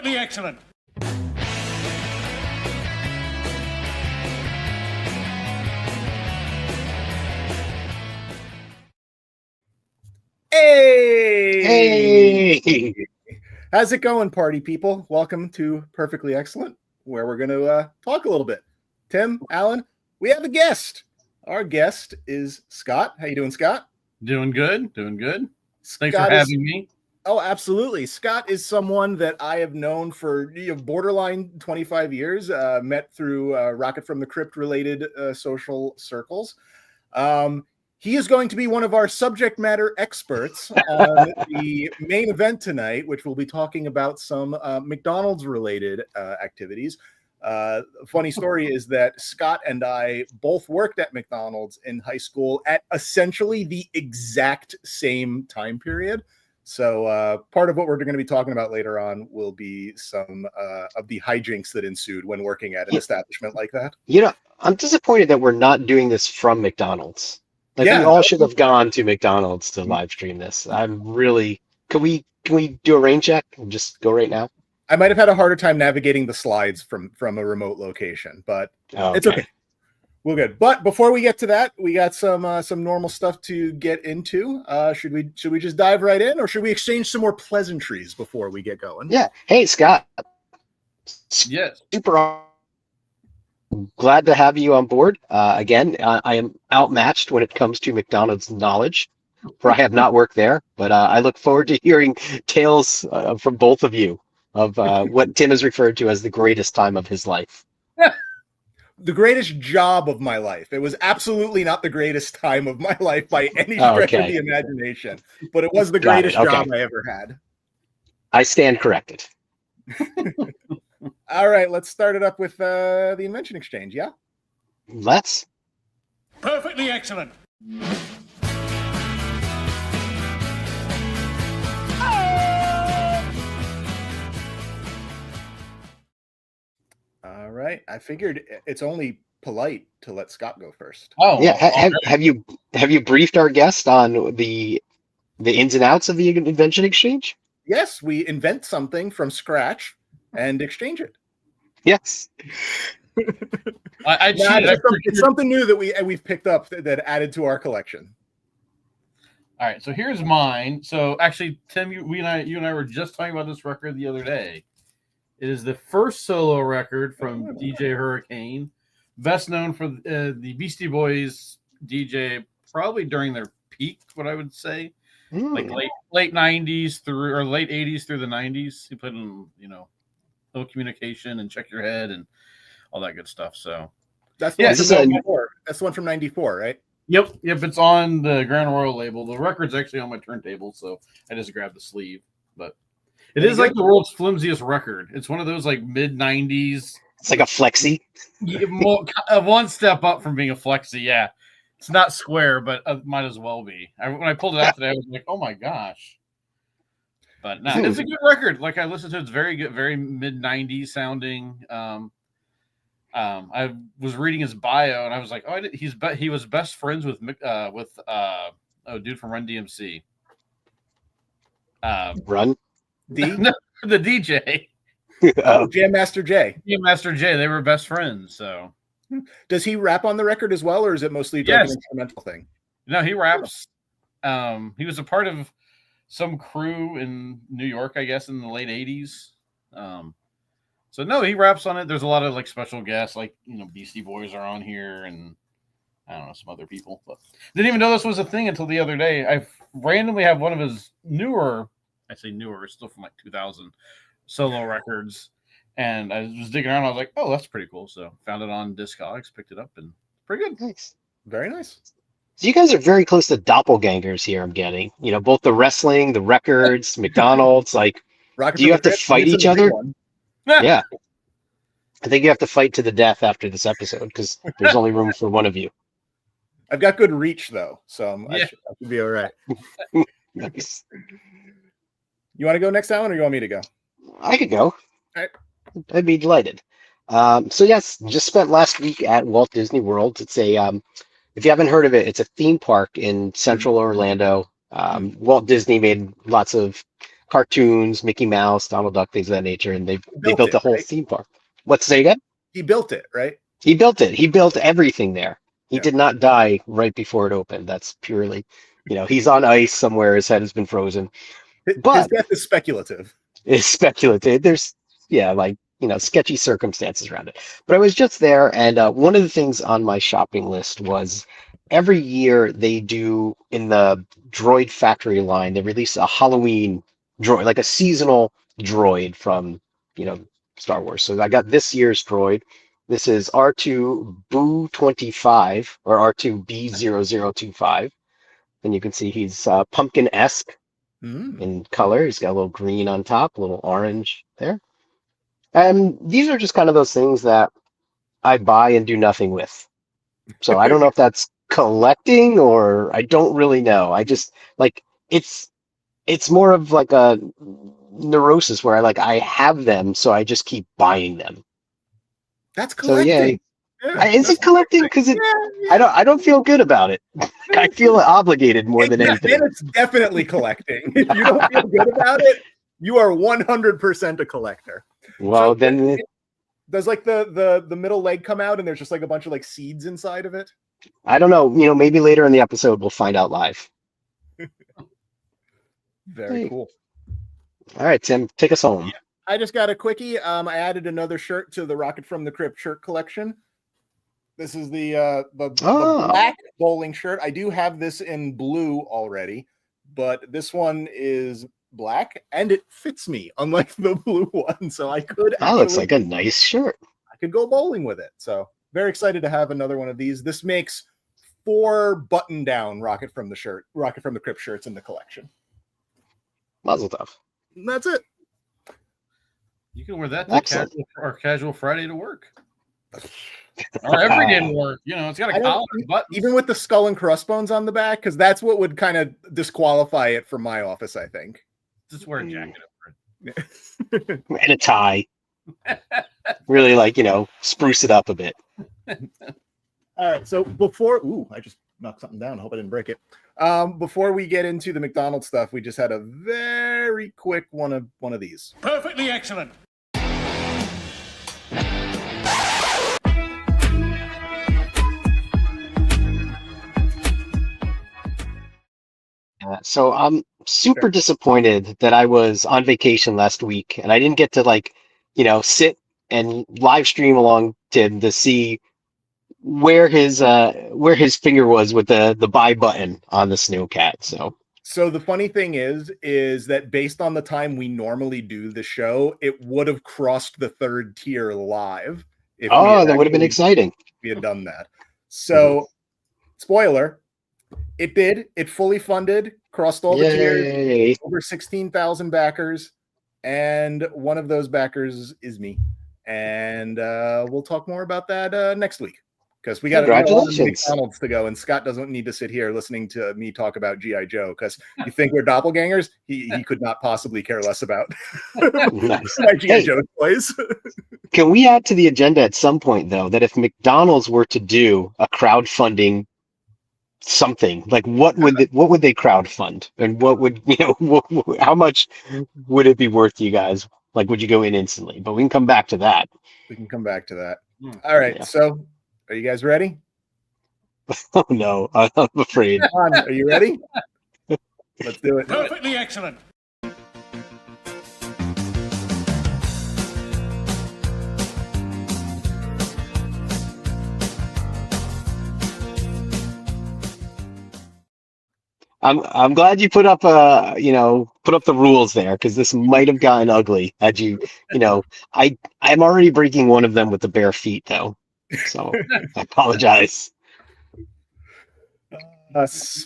Perfectly excellent. Hey! Hey! How's it going, party people? Welcome to Perfectly Excellent, where we're going to talk a little bit. Tim, Alan, we have a guest. Our guest is Scott. How you doing, Scott? Doing good. Doing good. Thanks Scott for having me. Oh, absolutely. Scott is someone that I have known for borderline 25 years, met through Rocket from the Crypt related social circles. He is going to be one of our subject matter experts on the main event tonight, which we'll be talking about some McDonald's related activities. Funny story is that Scott and I both worked at McDonald's in high school at essentially the exact same time period. So part of what we're going to be talking about later on will be some of the hijinks that ensued when working at an establishment like that. You know, I'm disappointed that we're not doing this from McDonald's. Like, Yeah, we all should have gone to McDonald's to live stream this. I'm really. Can we do a rain check and just go right now? I might have had a harder time navigating the slides from a remote location, but It's okay. We're good. But before we get to that, we got some normal stuff to get into. Should we just dive right in, or should we exchange some more pleasantries before we get going? Yeah. Hey, Scott. Yes. Super glad to have you on board. Again, I am outmatched when it comes to McDonald's knowledge, for I have not worked there. But I look forward to hearing tales from both of you of what Tim has referred to as the greatest time of his life. The greatest job of my life. It was absolutely not the greatest time of my life by any stretch of the imagination, but it was the greatest job I ever had. I stand corrected. All right, let's start it up with the invention exchange, yeah? Let's. Perfectly excellent. All right. I figured it's only polite to let Scott go first. Oh, yeah. Have you briefed our guest on the ins and outs of the invention exchange? Yes, we invent something from scratch and exchange it. Yes. It's something new that we've picked up that added to our collection. All right, so here's mine. So actually, Tim, you and I were just talking about this record the other day. It is the first solo record from DJ Hurricane, best known for the Beastie Boys DJ, probably during their peak, what I would say, like late 90s through or late 80s through the 90s. He played in, No Communication and Check Your Head and all that good stuff. So that's the one from 94, right? Yep. It's on the Grand Royal label. The record's actually on my turntable, so I just grabbed the sleeve, but. It is like the world's flimsiest record. It's one of those like mid 90s. It's like a flexi. One step up from being a flexi. Yeah, it's not square, but it might as well be. When I pulled it out today, I was like, "Oh my gosh!" But no, it's a good record. Like I listened to it, it's very good, very mid 90s sounding. I was reading his bio, and I was like, "Oh, he was best friends with dude from Run DMC." Run. No, the DJ. Jam Master Jay. Jam Master Jay. They were best friends. So, does he rap on the record as well, or is it mostly an instrumental thing? No, he raps. He was a part of some crew in New York, I guess, in the late 80s. So no, he raps on it. There's a lot of like special guests, like Beastie Boys are on here, and I don't know, some other people. But didn't even know this was a thing until the other day. I randomly have one of his newer. I say newer, it's still from like 2000 solo records. And I was digging around. I was like, oh, that's pretty cool. So found it on Discogs, picked it up, and pretty good. Nice. Very nice. So you guys are very close to doppelgangers here, I'm getting. Both the wrestling, the records, McDonald's. Like, do you have to fight each other? Yeah. I think you have to fight to the death after this episode because there's only room for one of you. I've got good reach, though. So I should be all right. Nice. You want to go next, Alan, or you want me to go? I could go. All right. I'd be delighted. So yes, just spent last week at Walt Disney World. It's a, if you haven't heard of it, it's a theme park in central Orlando. Walt Disney made lots of cartoons, Mickey Mouse, Donald Duck, things of that nature, and they Built built it, a whole right? theme park. What's say again? He built it, right? He built it. He built everything there. He Yeah. did not die right before it opened. That's purely, he's on ice somewhere. His head has been frozen. His But death is speculative. it's speculative. There's, like, sketchy circumstances around it. But I was just there, and one of the things on my shopping list was every year they do in the Droid Factory line, they release a Halloween droid, like a seasonal droid from, Star Wars. So I got this year's droid. This is R2 Boo 25 or R2 B0025. And you can see he's pumpkin-esque Mm. in color. He's got a little green on top, a little orange there. And these are just kind of those things that I buy and do nothing with. So I don't know if that's collecting or I don't really know. I just like it's more of like a neurosis where I have them, so I just keep buying them. That's So yeah, collecting. Yeah, is that's it collecting? Because yeah. I don't feel good about it. I feel obligated more than anything. Then it's definitely collecting. If you don't feel good about it, you are 100% a collector. Well, So then does like the middle leg come out and there's just like a bunch of like seeds inside of it? I don't know. Maybe later in the episode we'll find out live. Very cool. All right, Tim, take us home. I just got a quickie. I added another shirt to the Rocket from the Crypt shirt collection. This is the black bowling shirt. I do have this in blue already, but this one is black and it fits me, unlike the blue one. So I could. That looks like a nice shirt. I could go bowling with it. So very excited to have another one of these. This makes 4 button-down Rocket from the Crypt shirts in the collection. Mazel tov. And that's it. You can wear that to casual Friday to work. Or every day to work. It's got a collar and buttons. Even with the skull and crossbones on the back, because that's what would kind of disqualify it from my office, I think. Just wear a jacket over it. And a tie. Really, spruce it up a bit. All right, so I just knocked something down. I hope I didn't break it. Before we get into the McDonald's stuff, we just had a very quick one of these. Perfectly excellent. So I'm super disappointed that I was on vacation last week and I didn't get to sit and live stream along Tim to see where his finger was with the buy button on the Snowcat. So the funny thing is that based on the time we normally do the show, it would have crossed the 3rd tier live. That would have been exciting. If we had done that. So, spoiler, it did. It fully funded, crossed all the tiers, over 16,000 backers, and one of those backers is me. And we'll talk more about that next week. Because we got a lot of McDonald's to go, and Scott doesn't need to sit here listening to me talk about G.I. Joe. Because you think we're doppelgangers, he could not possibly care less about my G.I. Joe toys. Can we add to the agenda at some point, though, that if McDonald's were to do a crowdfunding something, what would they crowdfund, and what would how much would it be worth to you guys? Would you go in instantly? But we can come back to that. We can come back to that. All right, so. Are you guys ready? Oh no, I'm afraid. Are you ready? Let's do it. Perfectly excellent. I'm glad you put up the rules there, because this might have gotten ugly had you I'm already breaking one of them with the bare feet though. So I apologize.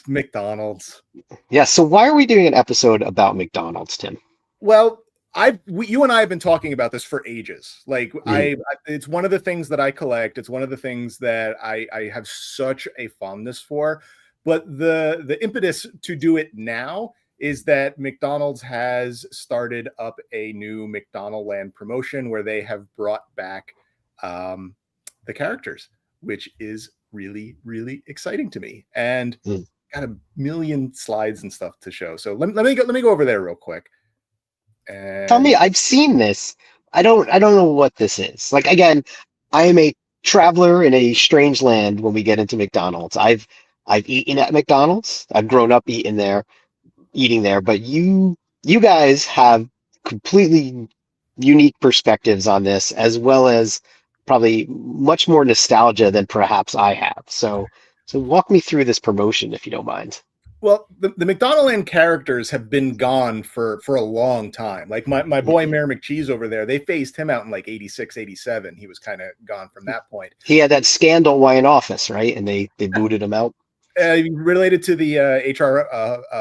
McDonald's. Yeah. So why are we doing an episode about McDonald's, Tim? Well, you and I have been talking about this for ages. It's one of the things that I collect. It's one of the things that I have such a fondness for. But the impetus to do it now is that McDonald's has started up a new McDonaldland promotion where they have brought back the characters, which is really, really exciting to me, and got a million slides and stuff to show. So let me go over there real quick. Tell me, And I've seen this. I don't know what this is. Like again, I am a traveler in a strange land when we get into McDonald's. I've eaten at McDonald's. I've grown up eating there, but you guys have completely unique perspectives on this, as well as probably much more nostalgia than perhaps I have. So walk me through this promotion if you don't mind. well, the McDonaldland characters have been gone for a long time. Like my boy Mayor McCheese over there, they phased him out in like 86, 87. He was kind of gone from that point. He had that scandal while in office, right? And they booted him out. Related to the HR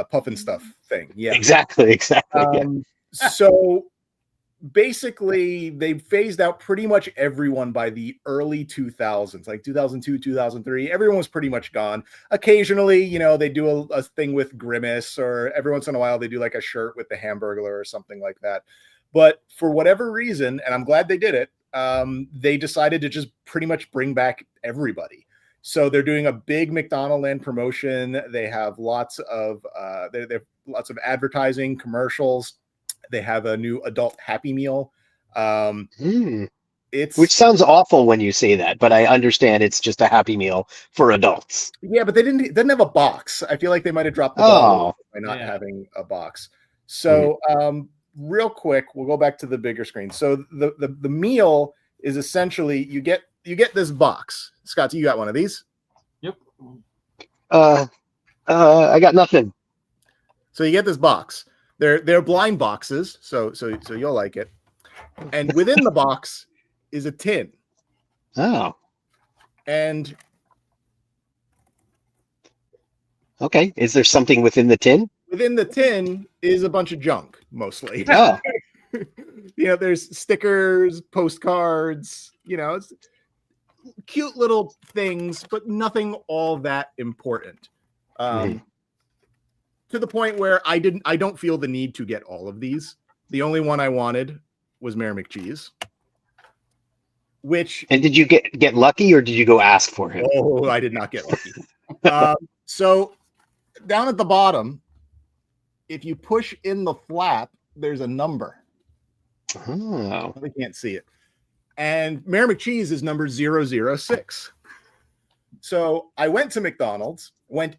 puffin stuff thing. Yeah. Exactly. Yeah. So basically, they phased out pretty much everyone by the early 2000s, like 2002, 2003. Everyone was pretty much gone. Occasionally, they do a thing with Grimace, or every once in a while, they do like a shirt with the Hamburglar or something like that. But for whatever reason, and I'm glad they did it, they decided to just pretty much bring back everybody. So they're doing a big McDonaldland promotion. They have lots of they have lots of advertising, commercials. They have a new adult Happy Meal. Which sounds awful when you say that, but I understand it's just a Happy Meal for adults. Yeah, but they didn't have a box. I feel like they might have dropped the ball by not having a box. So real quick, we'll go back to the bigger screen. So the meal is essentially you get this box. Scott, you got one of these? Yep. I got nothing. So you get this box. They're blind boxes, so you'll like it. And within the box is a tin. Oh. And okay, is there something within the tin? Within the tin is a bunch of junk, mostly. Oh. There's stickers, postcards, it's cute little things, but nothing all that important. To the point where I don't feel the need to get all of these. The only one I wanted was Mayor McCheese. And did you get lucky, or did you go ask for him? Oh, I did not get lucky. So down at the bottom, if you push in the flap, there's a number. Oh. They can't see it. And Mayor McCheese is number 006. So I went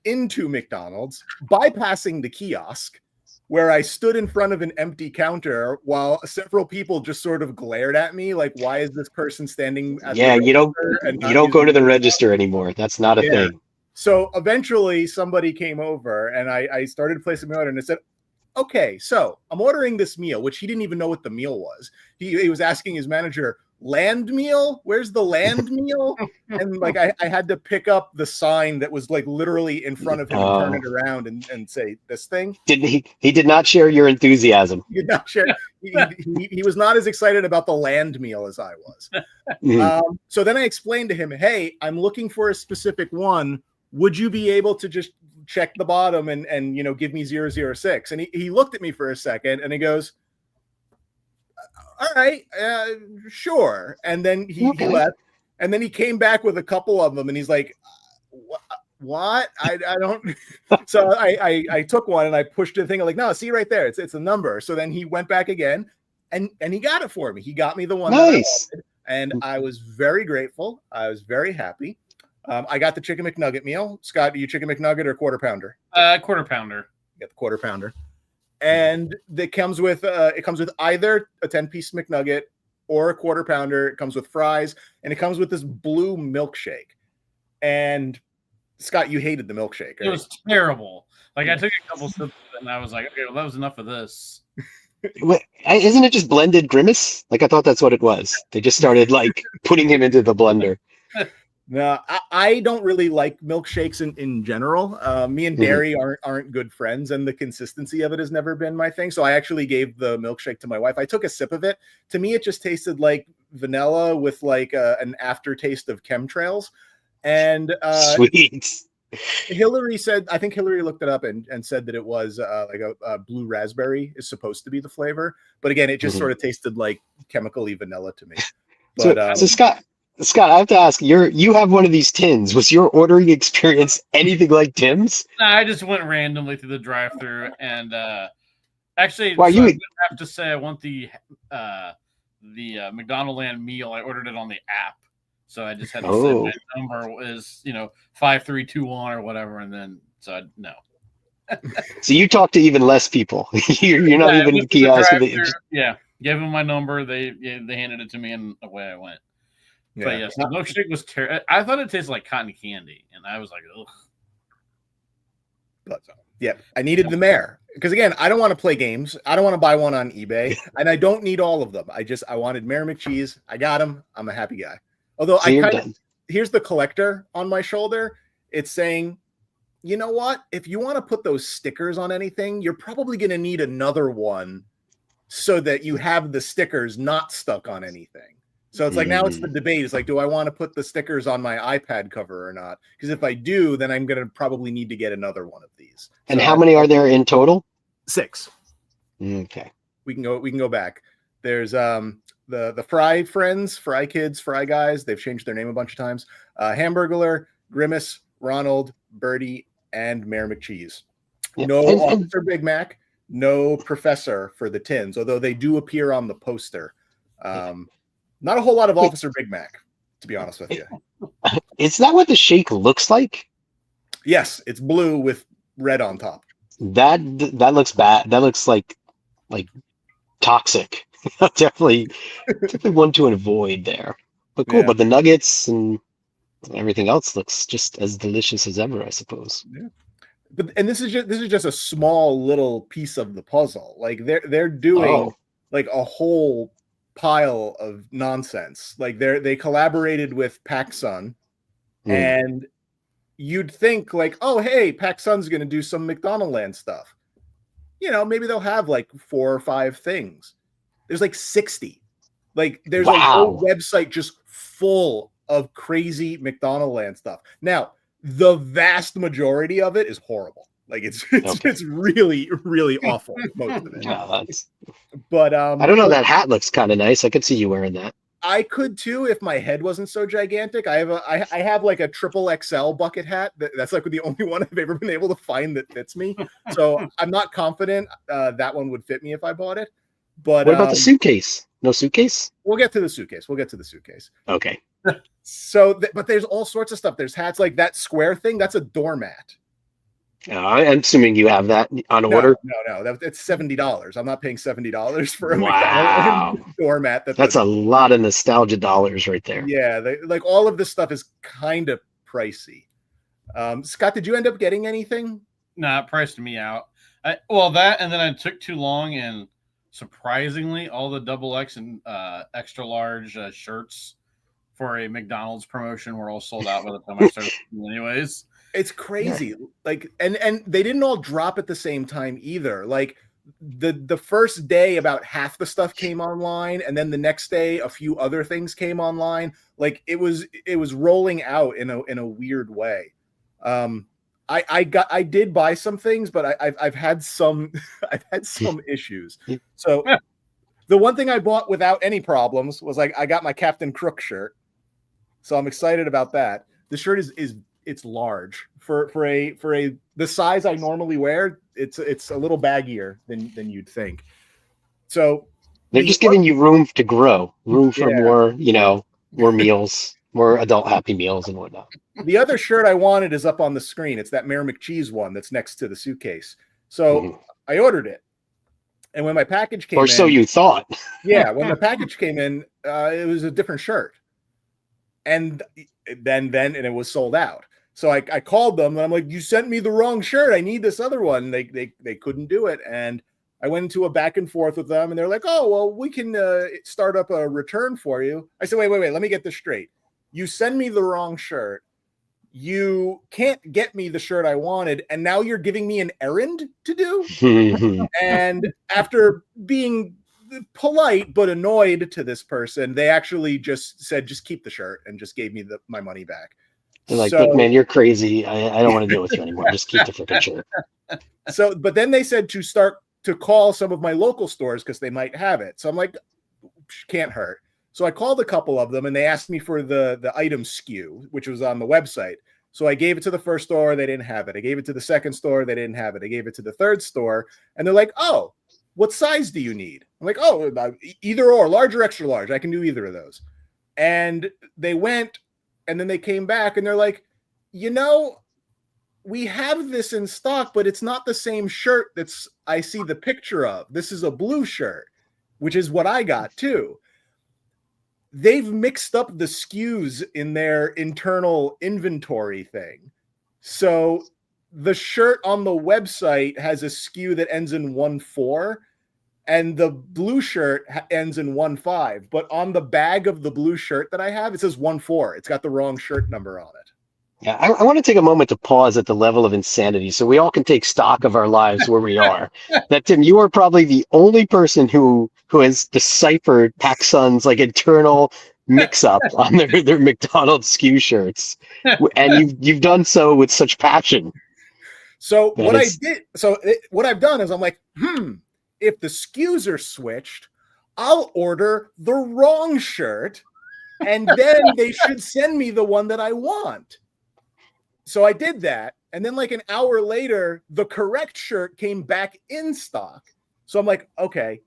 into McDonald's, bypassing the kiosk, where I stood in front of an empty counter while several people just sort of glared at me like, why is this person standing at the you don't go to the register anymore. That's not a thing. So eventually somebody came over and I started placing my order, and it said, okay, so I'm ordering this meal, which he didn't even know what the meal was. He was asking his manager, land meal? Where's the land meal? And like I had to pick up the sign that was like literally in front of him and turn it around and say this thing. He did not share your enthusiasm. He did not share. He was not as excited about the land meal as I was. So then I explained to him, hey, I'm looking for a specific one. Would you be able to just check the bottom and give me 006? And he looked at me for a second and he goes, all right, sure. And then he left, and then he came back with a couple of them, and he's like, what? I don't. So I took one and I pushed the thing. I'm like, no, see right there, it's a number. So then he went back again, and he got it for me. He got me the one. Nice. That I wanted, and I was very grateful. I was very happy. I got the chicken McNugget meal. Scott, are you chicken McNugget or quarter pounder? Quarter pounder. Get the quarter pounder. And it comes with either a 10-piece McNugget or a quarter pounder. It comes with fries, and it comes with this blue milkshake. And Scott, you hated the milkshake, right? It was terrible. Like I took a couple sips and I was like, okay, well, that was enough of this. Wait, isn't it just blended Grimace? Like I thought that's what it was. They just started like putting him into the blender. No, I don't really like milkshakes in general. Me and dairy aren't good friends, and the consistency of it has never been my thing. So I actually gave the milkshake to my wife. I took a sip of it. To me, it just tasted like vanilla with like an aftertaste of chemtrails. And Sweet. Hillary said, I think Hillary looked it up and said that it was like a blue raspberry is supposed to be the flavor. But again, it just sort of tasted like chemically vanilla to me. But, so Scott, I have to ask, you have one of these tins. Was your ordering experience anything like Tim's? No, I just went randomly through the drive-through, and Actually, Well, so I you would have to say I want the McDonaldland meal. I ordered it on the app, so I just had to say oh, my number is 5321 or whatever, and then no. so you talk to even less people. You're not Yeah, I even went the to the kiosk. drive-thru. Yeah, gave them my number. They handed it to me, and away I went. But Yeah. yes, the milkshake was terrible. I thought it tasted like cotton candy, and I was like, ugh. But yeah, I needed the mare because again, I don't want to play games. I don't want to buy one on eBay, and I don't need all of them. I wanted Mayor McCheese. I got him. I'm a happy guy. Although So you're done. Here's the collector on my shoulder. It's saying, you know what? If you want to put those stickers on anything, you're probably going to need another one so that you have the stickers not stuck on anything. So it's like now it's the debate. It's like, do I want to put the stickers on my iPad cover or not? Because if I do, then I'm going to probably need to get another one of these. And So how many are there in total? 6. Okay. We can go back. There's the Fry Friends, Fry Kids, Fry Guys. They've changed their name a bunch of times. Hamburglar, Grimace, Ronald, Birdie, and Mayor McCheese. Yeah. No And- Officer Big Mac, no Professor for the tins, although they do appear on the poster. Not a whole lot of Officer Big Mac, to be honest with you. Is that what the shake looks like? Yes, it's blue with red on top. That looks bad. That looks like toxic. definitely one to avoid there. But cool. Yeah. But the nuggets and everything else looks just as delicious as ever, I suppose. Yeah. And this is just a small little piece of the puzzle. Like they're doing like a whole pile of nonsense. Like they collaborated with PacSun, and you'd think like, oh hey, PacSun's going to do some McDonaldland stuff. Maybe they'll have like 4 or 5 things. There's like 60. Like there's a whole website just full of crazy McDonaldland stuff. Now, the vast majority of it is horrible. Like it's really, really awful. Most of it. Yeah, But I don't know. That hat looks kind of nice. I could see you wearing that. I could too if my head wasn't so gigantic. I have like a triple XL bucket hat. That's like the only one I've ever been able to find that fits me. So I'm not confident that one would fit me if I bought it. But what about the suitcase? No suitcase? We'll get to the suitcase. Okay. So, but there's all sorts of stuff. There's hats like that square thing. That's a doormat. I'm assuming you have that on order. No. It's $70. I'm not paying $70 for a McDonald's doormat. That's a lot of nostalgia dollars right there. Yeah, like all of this stuff is kind of pricey. Scott, did you end up getting anything? Nah, it priced me out. That, and then I took too long, and surprisingly, all the XXL and extra large shirts for a McDonald's promotion were all sold out by the time I started. Anyways, it's crazy. Yeah. Like, and they didn't all drop at the same time either. Like the first day, about half the stuff came online, and then the next day, a few other things came online. Like it was rolling out in a weird way. I did buy some things, but I've had some issues. So the one thing I bought without any problems was I got my Captain Crook shirt. So I'm excited about that. The shirt it's large for the size I normally wear. It's a little baggier than you'd think. So they're just giving you room to grow, room for more, more meals, more adult Happy Meals and whatnot. The other shirt I wanted is up on the screen. It's that Mayor McCheese one that's next to the suitcase. So I ordered it. And when my package came in... Or so you thought. Yeah, when the package came in, it was a different shirt. And then it was sold out. So I called them, and I'm like, you sent me the wrong shirt. I need this other one. They couldn't do it. And I went into a back and forth with them, and they're like, oh, well, we can start up a return for you. I said, wait, let me get this straight. You send me the wrong shirt. You can't get me the shirt I wanted, and now you're giving me an errand to do? And after being polite but annoyed to this person, they actually just said, just keep the shirt, and just gave me my money back. They're like, look, man, you're crazy. I don't want to deal with you anymore. Just keep the freaking shirt. So, but then they said to start to call some of my local stores because they might have it. So I'm like, can't hurt. So I called a couple of them, and they asked me for the item SKU, which was on the website. So I gave it to the first store. They didn't have it. I gave it to the second store. They didn't have it. I gave it to the third store, and they're like, oh, what size do you need? I'm like, oh, either or, large or extra large. I can do either of those. And they went, and then they came back, and they're like, we have this in stock, but it's not the same shirt I see the picture of. This is a blue shirt, which is what I got too. They've mixed up the SKUs in their internal inventory thing. So the shirt on the website has a SKU that ends in 1.4, and the blue shirt ends in 1.5. But on the bag of the blue shirt that I have, it says 1.4. It's got the wrong shirt number on it. Yeah, I want to take a moment to pause at the level of insanity so we all can take stock of our lives where we are. That, Tim, you are probably the only person who has deciphered PacSun's like internal mix-up on their McDonald's SKU shirts. And you've done so with such passion. So what I've done is I'm like, if the SKUs are switched, I'll order the wrong shirt, and then they should send me the one that I want. So I did that, and then like an hour later, the correct shirt came back in stock. So I'm like, okay,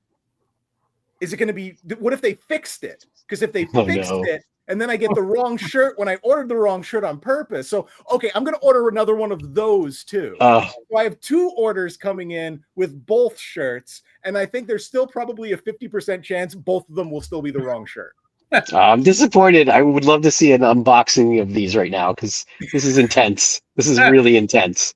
is it going to be, what if they fixed it? Because if they fixed it, and then I get the wrong shirt when I ordered the wrong shirt on purpose. So, okay, I'm going to order another one of those too. So I have 2 orders coming in with both shirts, and I think there's still probably a 50% chance both of them will still be the wrong shirt. I'm disappointed. I would love to see an unboxing of these right now because this is intense. This is really intense.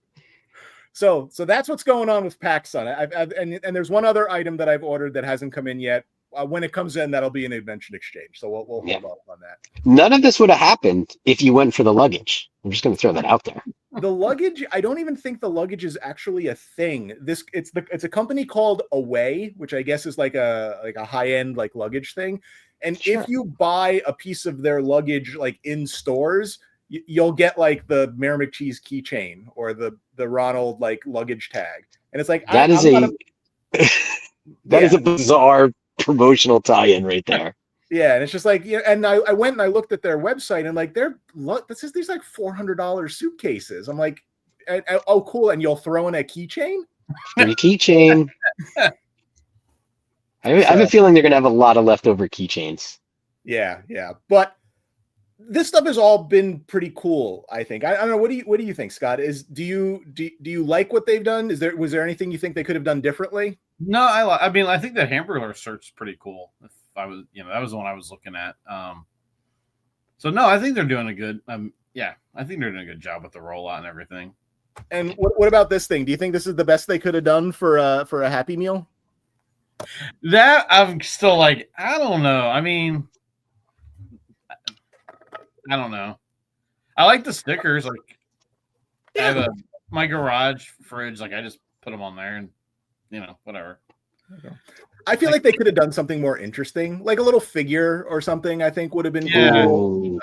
So that's what's going on with PacSun. And there's one other item that I've ordered that hasn't come in yet. When it comes in, that'll be an invention exchange. So we'll hold off on that. None of this would have happened if you went for the luggage. I'm just going to throw that out there. The luggage, I don't even think the luggage is actually a thing. It's a company called Away, which I guess is like a high-end like luggage thing. And if you buy a piece of their luggage like in stores, you'll get like the Mayor McCheese keychain or the Ronald like luggage tag. And it's like that is a bizarre promotional tie-in right there. Yeah, and it's just like, and I went and I looked at their website, and like these like $400 suitcases. I'm like, oh cool, and you'll throw in a keychain? Free keychain. I have a feeling they're going to have a lot of leftover keychains. Yeah. But this stuff has all been pretty cool, I think. I don't know. What do you think, Scott? Do you like what they've done? Was there anything you think they could have done differently? No, I mean, I think the hamburger search's pretty cool. If I was, that was the one I was looking at. So no, I think they're doing a good. I think they're doing a good job with the rollout and everything. And what about this thing? Do you think this is the best they could have done for a Happy Meal? That I'm still like, I don't know. I mean, I don't know. I like the stickers. Like, I have my garage fridge. Like, I just put them on there, and whatever. I feel like they could have done something more interesting, like a little figure or something. I think would have been cool.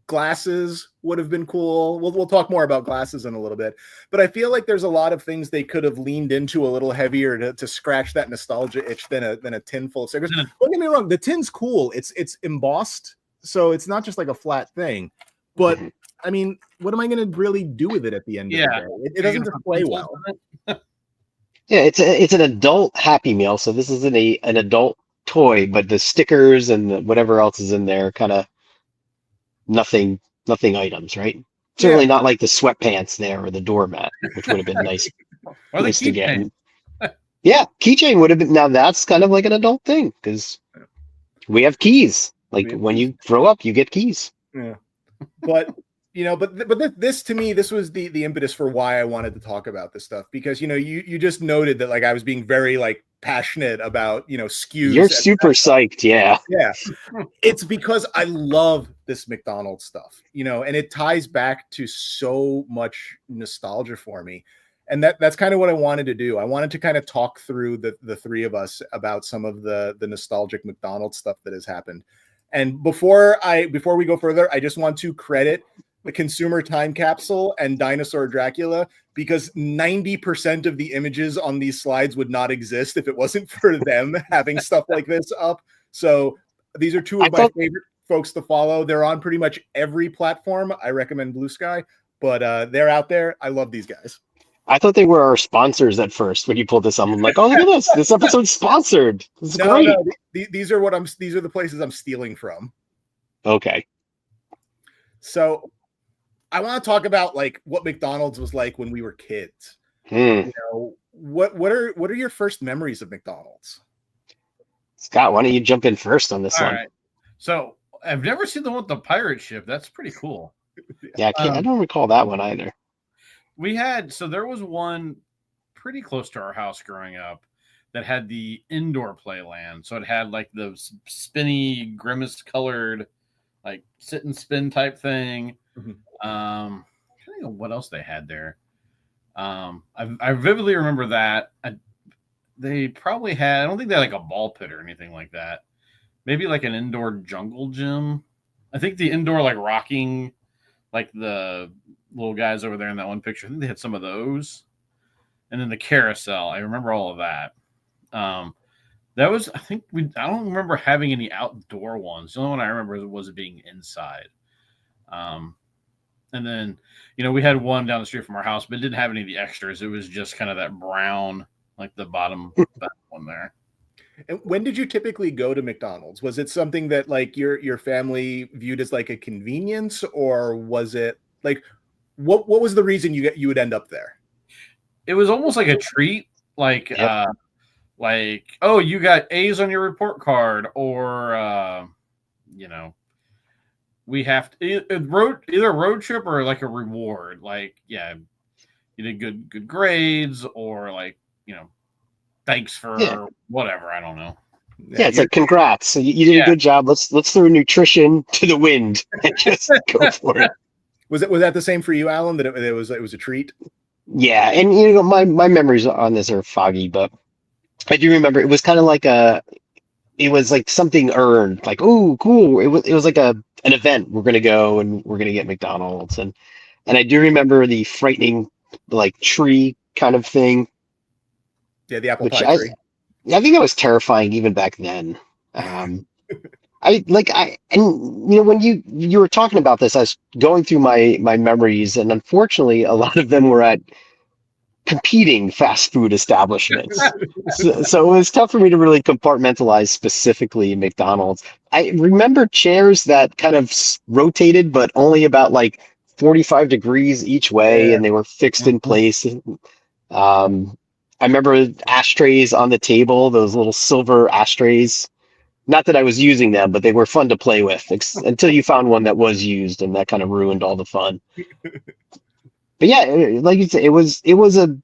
Glasses would have been cool. We'll talk more about glasses in a little bit, but I feel like there's a lot of things they could have leaned into a little heavier to scratch that nostalgia itch than a tin full of stickers. Don't get me wrong, the tin's cool. It's embossed, so it's not just like a flat thing. But I mean, what am I going to really do with it at the end of the day? It doesn't display well. Yeah, it's an adult Happy Meal, so this isn't an adult toy, but the stickers and whatever else is in there, kind of nothing items, right? Certainly not like the sweatpants there or the doormat, which would have been nice to get. Yeah, keychain would have been. Now that's kind of like an adult thing because we have keys. Like when you grow up, you get keys. Yeah, but. But this to me, this was the impetus for why I wanted to talk about this stuff, because you just noted that like I was being very like passionate about SKUs. You're super psyched, yeah. It's because I love this McDonald's stuff, and it ties back to so much nostalgia for me, and that's kind of what I wanted to do. I wanted to kind of talk through the three of us about some of the nostalgic McDonald's stuff that has happened. And before we go further, I just want to credit the Consumer Time Capsule and Dinosaur Dracula, because 90% of the images on these slides would not exist if it wasn't for them having stuff like this up. So these are two of my favorite folks to follow. They're on pretty much every platform. I recommend Blue Sky, but they're out there. I love these guys. I thought they were our sponsors at first when you pulled this up. I'm like, oh, look at this. This episode's sponsored. This is great. No, these are these are the places I'm stealing from. Okay. So I want to talk about like what McDonald's was like when we were kids. Hmm. What are your first memories of McDonald's? Scott, why don't you jump in first on this All one? right. So I've never seen the one with the pirate ship. That's pretty cool. Yeah, I don't recall that one either. There was one pretty close to our house growing up that had the indoor playland. So it had like the spinny, grimace colored, like sit and spin type thing. Mm-hmm. I don't know what else they had there. I vividly remember that. They probably had, I don't think they had like a ball pit or anything like that. Maybe like an indoor jungle gym. I think the indoor like rocking, like the little guys over there in that one picture, I think they had some of those. And then the carousel, I remember all of that. That was, I don't remember having any outdoor ones. The only one I remember was it being inside. And then, we had one down the street from our house, but it didn't have any of the extras. It was just kind of that brown, like the bottom one there. And when did you typically go to McDonald's? Was it something that like your family viewed as like a convenience, or was it like what was the reason you would end up there? It was almost like a treat, like Yep. Oh, you got A's on your report card, or we have to either a road trip or like a reward, like you did good grades, or like thanks for whatever, I don't know. Yeah, it's like congrats. So you did a good job. Let's throw nutrition to the wind and just go for it. Was that the same for you, Alan? That it was a treat? Yeah, and my memories on this are foggy, but I do remember it was kind of like it was like something earned, like, oh, cool. It was like an event. We're gonna go and we're gonna get McDonald's, and I do remember the frightening like tree kind of thing. Yeah, the apple pie tree. I think that was terrifying even back then. And when you were talking about this, I was going through my memories, and unfortunately, a lot of them were at competing fast food establishments. so it was tough for me to really compartmentalize specifically McDonald's. I remember chairs that kind of rotated, but only about like 45 degrees each way, and they were fixed in place. I remember ashtrays on the table, those little silver ashtrays. Not that I was using them, but they were fun to play with until you found one that was used, and that kind of ruined all the fun. But yeah, like you said, it was an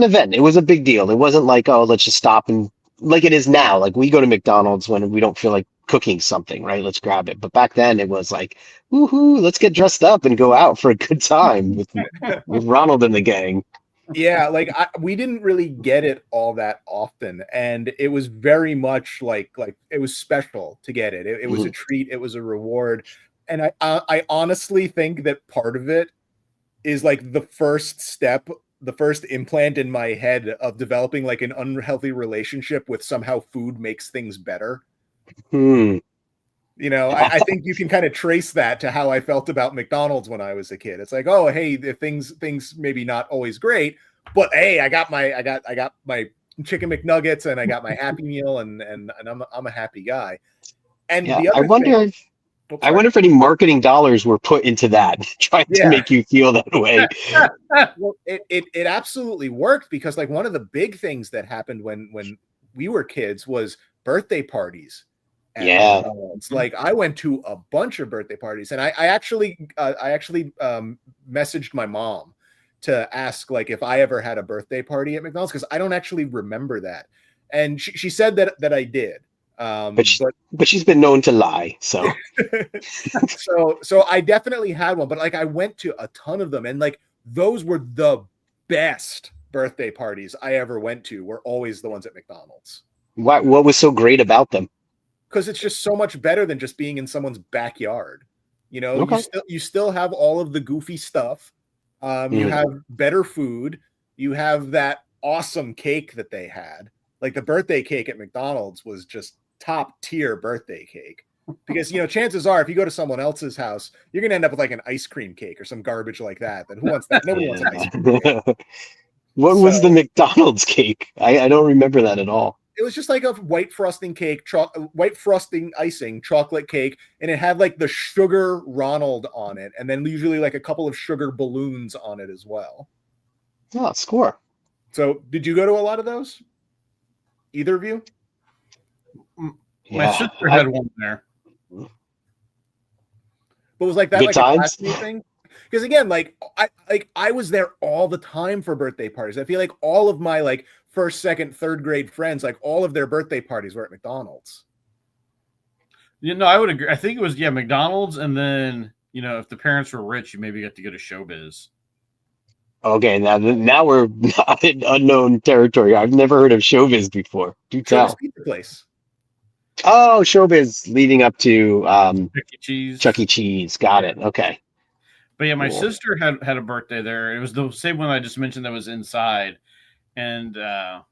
event. It was a big deal. It wasn't like, oh, let's just stop and like it is now. Like we go to McDonald's when we don't feel like cooking something, right? Let's grab it. But back then it was like, woohoo, let's get dressed up and go out for a good time with Ronald and the gang. Yeah, like we didn't really get it all that often, and it was very much like it was special to get it. It was a treat. It was a reward, and I honestly think that part of it is like the first step, the first implant in my head of developing like an unhealthy relationship with somehow food makes things better. I think you can kind of trace that to how I felt about McDonald's when I was a kid. It's like, oh, hey, things maybe not always great, but hey, I got my chicken McNuggets and I got my Happy Meal and I'm a happy guy. And the other I wonder if any marketing dollars were put into that, trying to make you feel that way. Well, it absolutely worked, because like one of the big things that happened when we were kids was birthday parties. Yeah. Like I went to a bunch of birthday parties, and I actually messaged my mom to ask like if I ever had a birthday party at McDonald's, because I don't actually remember that. And she said that I did. But she's been known to lie. So so I definitely had one, but like I went to a ton of them, and like those were the best birthday parties I ever went to, were always the ones at McDonald's. What was so great about them? Because it's just so much better than just being in someone's backyard. Okay. You still have all of the goofy stuff. You have better food. You have that awesome cake that they had. Like the birthday cake at McDonald's was just top tier birthday cake. Because chances are, if you go to someone else's house, you're gonna end up with like an ice cream cake or some garbage like that. Then who wants that? Nobody wants an ice cream cake. What was the So- McDonald's cake? I don't remember that at all. It was just like a white frosting cake, white frosting icing, chocolate cake, and it had like the sugar Ronald on it, and then usually like a couple of sugar balloons on it as well. Oh, score. So, did you go to a lot of those? Either of you? My Yeah. sister had one there. But was like that Good like times? a classy thing? Because again, I was there all the time for birthday parties. I feel like all of my like first, second, third grade friends, like all of their birthday parties were at McDonald's. I would agree. I think it was McDonald's, and then if the parents were rich, you maybe got to go to Showbiz. Okay, now we're not in unknown territory. I've never heard of Showbiz before. Do tell. Showbiz Pizza Place. Oh, Showbiz leading up to Chuck E. Cheese. Chuck E. Cheese. Got it. Okay. But my Cool. sister had a birthday there. It was the same one I just mentioned that was inside. And the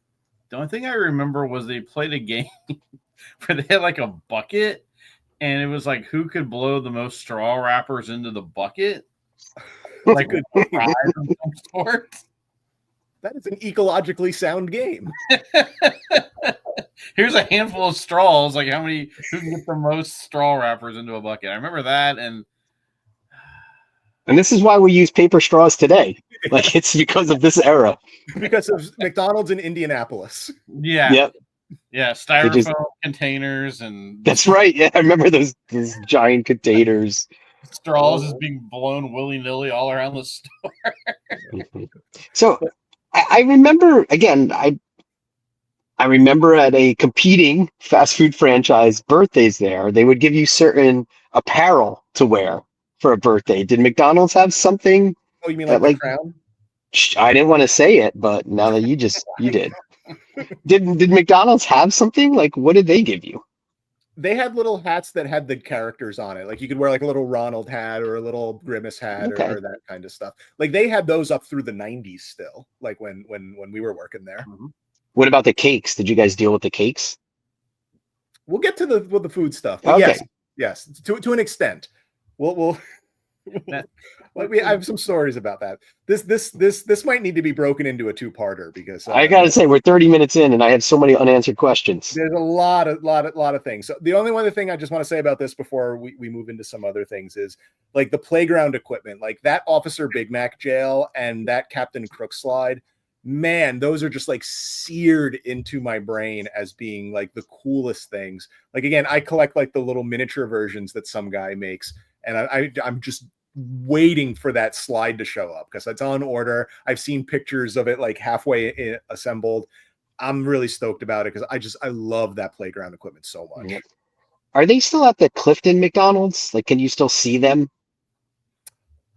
only thing I remember was they played a game where they had like a bucket, and it was like who could blow the most straw wrappers into the bucket. Like a prize of some sort. That is an ecologically sound game. Here's a handful of straws. Like who can get the most straw wrappers into a bucket? I remember that, and this is why we use paper straws today. Like it's because of this era. Because of McDonald's in Indianapolis. yeah, Yep. yeah, styrofoam containers and That's right. Yeah, I remember those giant containers. straws is being blown willy-nilly all around the store. So I remember again. I remember at a competing fast food franchise birthdays there, they would give you certain apparel to wear for a birthday. Did McDonald's have something? Oh, you mean That, like like- the crown? I didn't want to say it, but now that you did. Did McDonald's have something? Like what did they give you? They had little hats that had the characters on it. Like you could wear like a little Ronald hat or a little Grimace hat Okay. or that kind of stuff. Like they had those up through the 90s still, like when we were working there. What about the cakes? Did you guys deal with the cakes? We'll get to the food stuff. But Okay. yes, to an extent. We'll like I have some stories about that. This might need to be broken into a two-parter because I gotta say, we're 30 minutes in and I have so many unanswered questions. there's a lot of things. So the only other thing I just want to say about this before we move into some other things is like the playground equipment, like that Officer Big Mac jail and that Captain Crook slide. Man, those are just like seared into my brain as being like the coolest things. Like again, I collect like the little miniature versions that some guy makes, and I'm just waiting for that slide to show up because it's on order. I've seen pictures of it like halfway assembled. I'm really stoked about it because I love that playground equipment so much. Yep. Are they still at the Clifton McDonald's? Like, can you still see them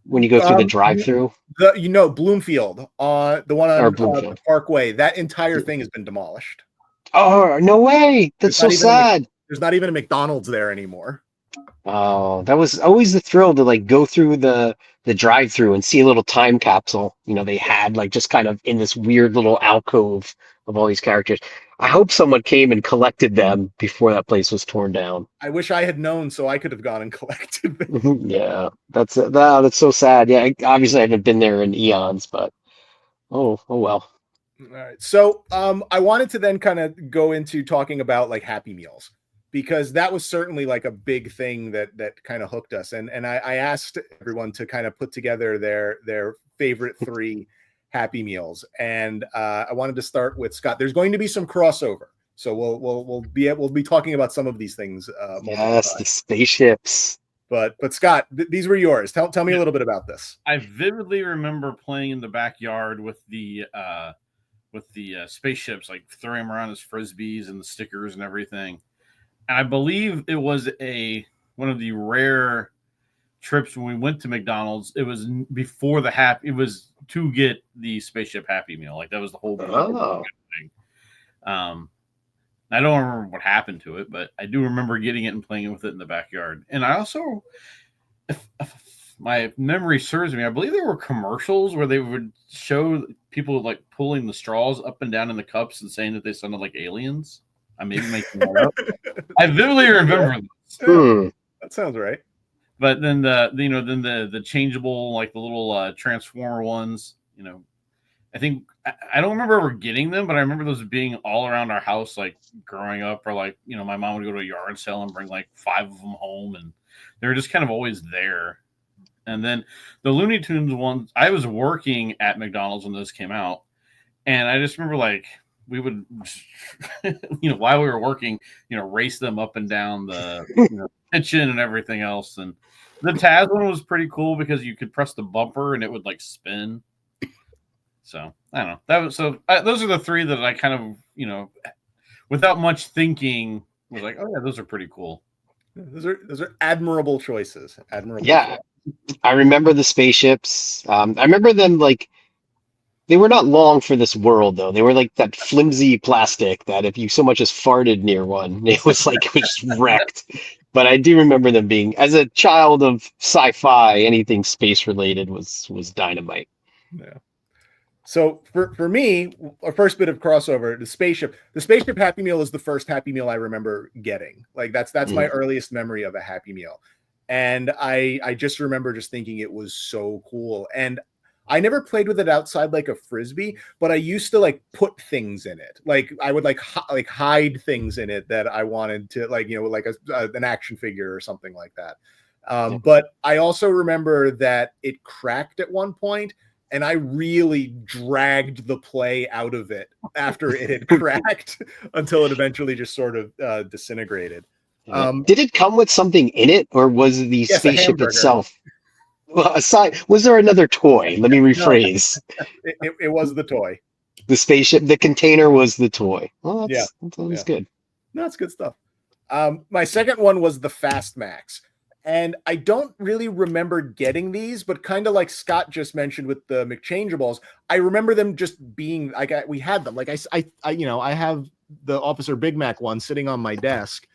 when you go through the drive-through? Bloomfield, the one on Bloomfield. Parkway, that entire thing has been demolished. Oh, no way! That's so There's not even sad. There's not even a McDonald's there anymore. Oh, that was always the thrill to like go through the drive-through and see a little time capsule. They had like just kind of in this weird little alcove of all these characters. I hope someone came and collected them before that place was torn down. I wish I had known so I could have gone and collected them. Yeah, that's so sad. Yeah, obviously I haven't been there in eons, but oh well. All right. So I wanted to then kind of go into talking about like Happy Meals because that was certainly like a big thing that kind of hooked us. And I asked everyone to kind of put together their favorite 3 Happy Meals. And I wanted to start with Scott. There's going to be some crossover. So we'll be talking about some of these things. Yes, the spaceships. But Scott, these were yours. Tell me a little bit about this. I vividly remember playing in the backyard with the spaceships, like throwing them around as frisbees and the stickers and everything. And I believe it was one of the rare trips when we went to McDonald's. It was before it was to get the spaceship Happy Meal. Like that was the whole thing. I don't remember what happened to it, but I do remember getting it and playing with it in the backyard. And I also, if my memory serves me, I believe there were commercials where they would show people like pulling the straws up and down in the cups and saying that they sounded like aliens. I may be making that up. I vividly remember this. That sounds right. But then the changeable, like the little transformer ones, I think I don't remember ever getting them, but I remember those being all around our house, like growing up, or like my mom would go to a yard sale and bring like 5 of them home, and they were just kind of always there. And then the Looney Tunes ones, I was working at McDonald's when those came out, and I just remember like we would, while we were working, race them up and down the kitchen and everything else. And the Taz one was pretty cool because you could press the bumper and it would like spin. So I don't know. Those are the 3 that I kind of, without much thinking, was like, oh yeah, those are pretty cool. Those are admirable choices. Yeah, I remember the spaceships. I remember them like they were not long for this world though. They were like that flimsy plastic that if you so much as farted near one, it was just wrecked. But I do remember them being, as a child of sci-fi, anything space related was dynamite. Yeah. So for me, a first bit of crossover, the spaceship Happy Meal is the first Happy Meal I remember getting. Like that's my earliest memory of a Happy Meal. And I just remember just thinking it was so cool. And I never played with it outside like a Frisbee, but I used to like put things in it. Like I would like hide things in it that I wanted to like an action figure or something like that. But I also remember that it cracked at one point, and I really dragged the play out of it after it had cracked until it eventually just sort of disintegrated. Did it come with something in it, or was the spaceship itself? Well, was there another toy? Let me rephrase. No, it was the toy. The spaceship, the container was the toy. Well, that's good. No, that's good stuff. My second one was the Fast Max. And I don't really remember getting these, but kind of like Scott just mentioned with the McChangeables, I remember them just being like, we had them. Like I have the Officer Big Mac one sitting on my desk.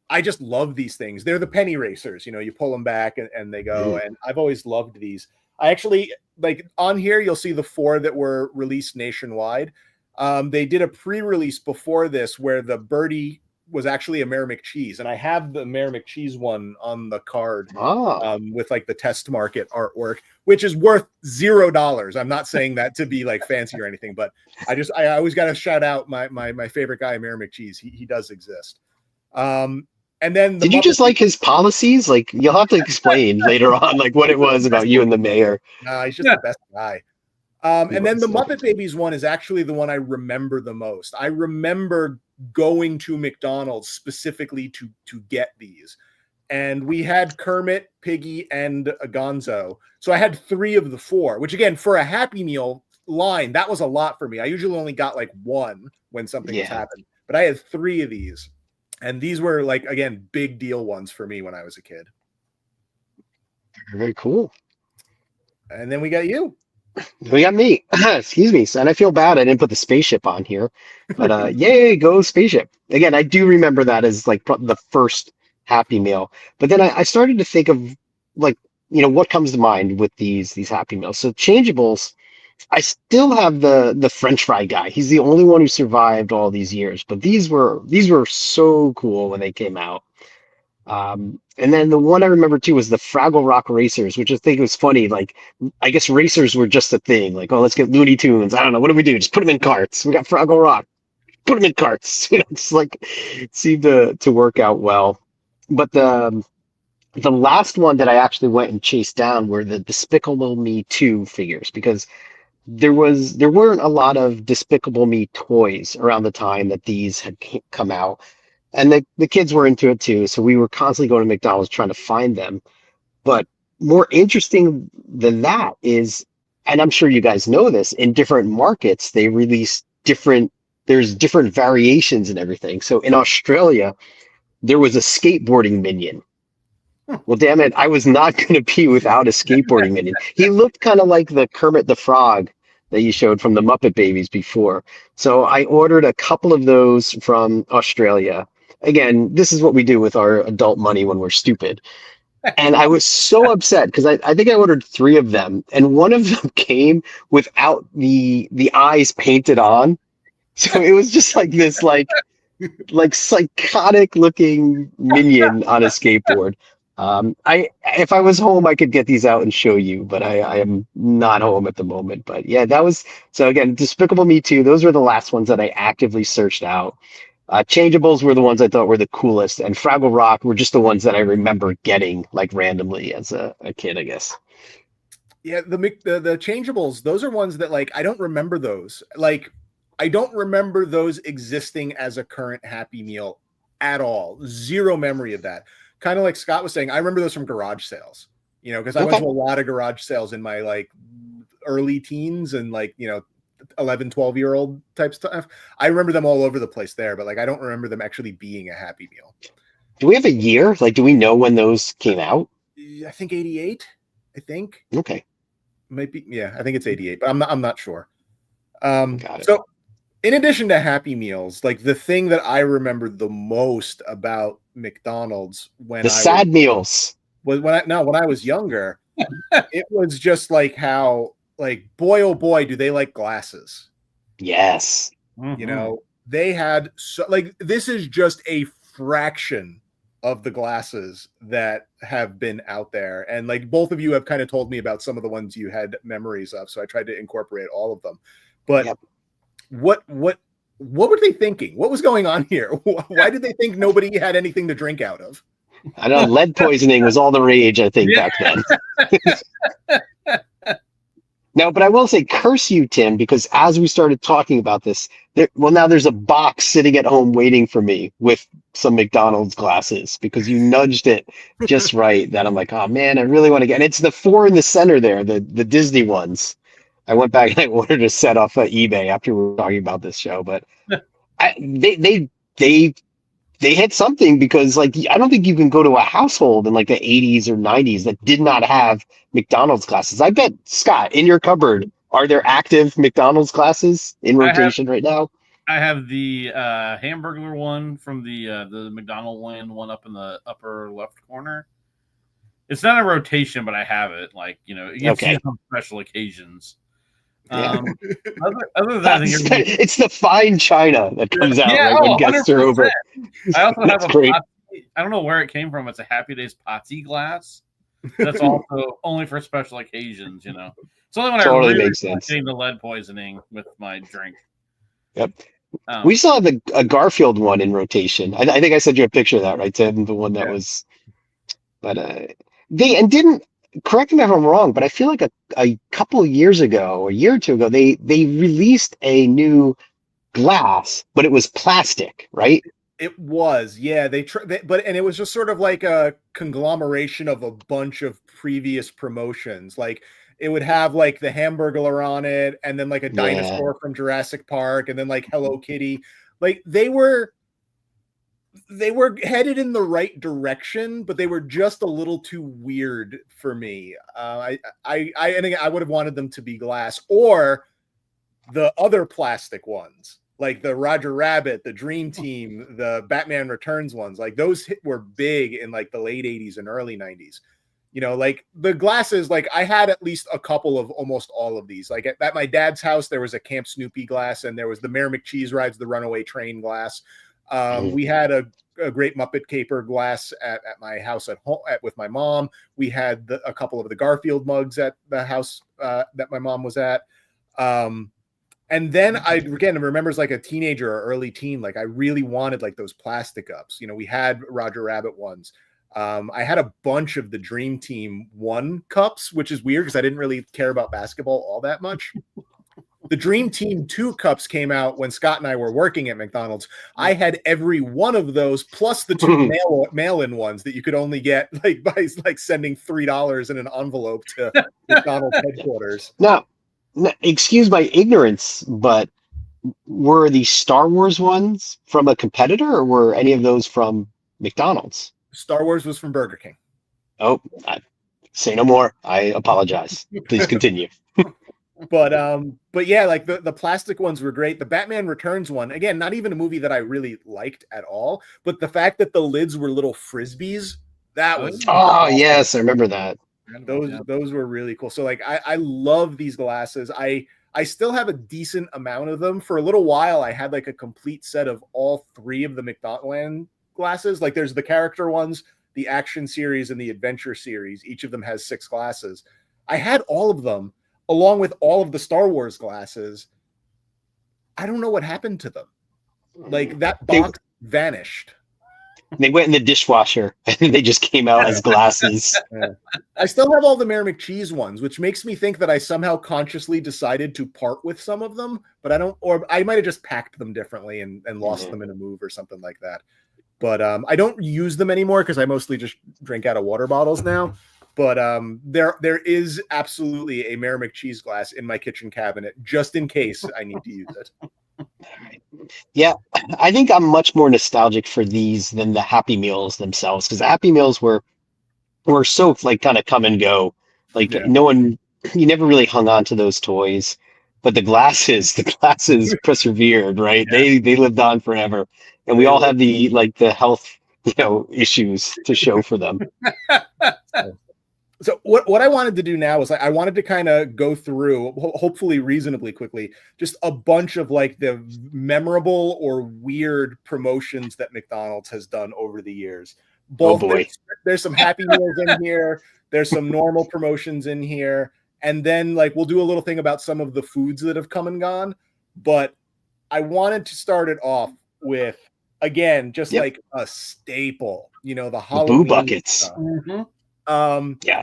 I just love these things. They're the penny racers. You pull them back and they go. And I've always loved these. I actually, like on here, you'll see the 4 that were released nationwide. They did a pre-release before this where the birdie was actually a Mayor McCheese. And I have the Mayor McCheese one on the card with like the test market artwork, which is worth $0. I'm not saying that to be like fancy or anything, but I always got to shout out my favorite guy, Mayor McCheese. He does exist. And then did you just like his policies? Like you'll have to explain later on, like what it was about you and the mayor. He's just the best guy. And then the Muppet Babies one is actually the one I remember the most. I remember going to McDonald's specifically to get these. And we had Kermit, Piggy, and Gonzo. So I had 3 of the 4, which again, for a Happy Meal line, that was a lot for me. I usually only got like 1 when something was happening. But I had 3 of these. And these were like, again, big deal ones for me when I was a kid. Very cool. And then we got you. We got me. Excuse me. And I feel bad I didn't put the spaceship on here. But yay, go spaceship. Again, I do remember that as like the first Happy Meal. But then I started to think of like, what comes to mind with these Happy Meals. So changeables, I still have the French fry guy. He's the only one who survived all these years. But these were so cool when they came out. And then the one I remember too was the Fraggle Rock Racers, which I think was funny. Like, I guess racers were just a thing. Like, oh, let's get Looney Tunes. I don't know. What do we do? Just put them in carts. We got Fraggle Rock. Put them in carts. It's like, it seemed to work out well. But the last one that I actually went and chased down were the Despicable Me 2 figures, because there weren't a lot of Despicable Me toys around the time that these had come out. And the kids were into it too, so we were constantly going to McDonald's trying to find them. But more interesting than that is, and I'm sure you guys know this, in different markets, they release there's different variations and everything. So in Australia, there was a skateboarding minion. Well, damn it, I was not going to be without a skateboarding minion. He looked kind of like the Kermit the Frog that you showed from the Muppet Babies before. So I ordered a couple of those from Australia. Again, this is what we do with our adult money when we're stupid. And I was so upset because I think I ordered 3 of them, and one of them came without the eyes painted on. So it was just like this like psychotic looking minion on a skateboard. If I was home, I could get these out and show you, but I am not home at the moment. But yeah, that was so again, Despicable Me 2. Those were the last ones that I actively searched out. Changeables were the ones I thought were the coolest, and Fraggle Rock were just the ones that I remember getting like randomly as a kid, I guess. Yeah, the changeables, those are ones that like I don't remember those. Like I don't remember those existing as a current Happy Meal at all. Zero memory of that. Kind of like Scott was saying, I remember those from garage sales. You know, because I went to a lot of garage sales in my like early teens and like, you know, 11, 12-year-old type stuff. I remember them all over the place there, but like I don't remember them actually being a Happy Meal. Do we have a year? Like, do we know when those came out? I think 88. I think. Okay. Might be, yeah, I think it's 88, but I'm not sure. Got it. So in addition to Happy Meals, like the thing that I remembered the most about McDonald's when the sad meals was when I was younger, it was just like how like boy oh boy do they like glasses. Yes. You know, they had like this is just a fraction of the glasses that have been out there, and like both of you have kind of told me about some of the ones you had memories of, so I tried to incorporate all of them. But yep. what were they thinking? What was going on here? Why did they think nobody had anything to drink out of? I know lead poisoning was all the rage, I think, back then. No, but I will say, curse you, Tim, because as we started talking about this, now there's a box sitting at home waiting for me with some McDonald's glasses because you nudged it just right. That I'm like, oh man, I really want to get. And it's the 4 in the center there, the Disney ones. I went back and I ordered a set off of eBay after we were talking about this show, but they hit something because like I don't think you can go to a household in like the 80s or 90s that did not have McDonald's glasses. I bet, Scott, in your cupboard, are there active McDonald's glasses in rotation right now? I have the Hamburglar one from the McDonaldland one up in the upper left corner. It's not a rotation, but I have it. Like, you know, you can see it on special occasions. Yeah. Other than that, it's the fine china that comes out right when guests are over. I also have a great. I don't know where it came from. It's a Happy Days Potty glass. That's also only for special occasions, you know. It's only when totally I really makes sense. getting the lead poisoning with my drink. Yep. We still have a Garfield one in rotation. I think I sent you a picture of that, right, Tim? The one that was, but they didn't. Correct me if I'm wrong, but I feel like a couple of years ago, a year or two ago, they released a new glass, but it was plastic, right? It was, yeah. But it was just sort of like a conglomeration of a bunch of previous promotions. Like it would have like the Hamburglar on it, and then like a dinosaur from Jurassic Park, and then like Hello Kitty. Like they were headed in the right direction, but they were just a little too weird for me. I think I would have wanted them to be glass or the other plastic ones, like the Roger Rabbit, the Dream Team, the Batman Returns ones. Like those were big in like the late 80s and early 90s. You know, like the glasses, like I had at least a couple of almost all of these. Like at my dad's house, there was a Camp Snoopy glass, and there was the Mayor McCheese Rides the Runaway Train glass. We had a Great Muppet Caper glass at my house at home with my mom. We had a couple of the Garfield mugs at the house that my mom was at. And then I again remember as like a teenager or early teen, like I really wanted like those plastic ups. You know, we had Roger Rabbit ones. I had a bunch of the Dream Team 1 cups, which is weird because I didn't really care about basketball all that much. The Dream Team 2 cups came out when Scott and I were working at McDonald's. I had every one of those, plus the 2 mail-in ones that you could only get like by like sending $3 in an envelope to McDonald's headquarters. Now, excuse my ignorance, but were the Star Wars ones from a competitor, or were any of those from McDonald's? Star Wars was from Burger King. Oh, say no more. I apologize. Please continue. But yeah, like the plastic ones were great. The Batman Returns one, again, not even a movie that I really liked at all, but the fact that the lids were little frisbees, that was awesome. Yes, I remember that. Those were really cool. So like I love these glasses. I still have a decent amount of them. For a little while, I had like a complete set of all 3 of the McDonaldland glasses. Like there's the character ones, the action series and the adventure series. Each of them has 6 glasses. I had all of them along with all of the Star Wars glasses. I don't know what happened to them. Like that box vanished. They went in the dishwasher and they just came out as glasses. Yeah. I still have all the Mayor McCheese ones, which makes me think that I somehow consciously decided to part with some of them, but I don't, or I might have just packed them differently and lost them in a move or something like that. But I don't use them anymore because I mostly just drink out of water bottles now. But there is absolutely a Mayor McCheese glass in my kitchen cabinet just in case I need to use it. Yeah, I think I'm much more nostalgic for these than the Happy Meals themselves, because the Happy Meals were so like kind of come and go. Like no one, you never really hung on to those toys. But the glasses persevered, right? Yeah. They lived on forever, and we all have the health issues to show for them. So what I wanted to do now is I wanted to kind of go through, hopefully reasonably quickly, just a bunch of like the memorable or weird promotions that McDonald's has done over the years. Oh boy. There's some Happy Meals in here. There's some normal promotions in here. And then like we'll do a little thing about some of the foods that have come and gone. But I wanted to start it off with, again, just like a staple, the Halloween Boo buckets. Mm-hmm. Yeah,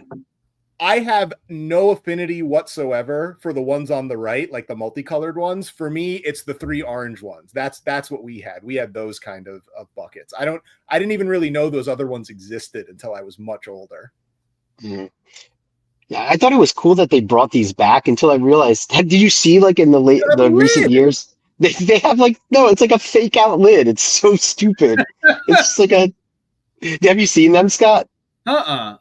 I have no affinity whatsoever for the ones on the right, like the multicolored ones. For me, it's the 3 orange ones. That's what we had. We had those kind of buckets. I didn't even really know those other ones existed until I was much older. Mm-hmm. Yeah, I thought it was cool that they brought these back until I realized. Did you see like in the recent years they have like it's like a fake out lid. It's so stupid. It's like a. Have you seen them, Scott? I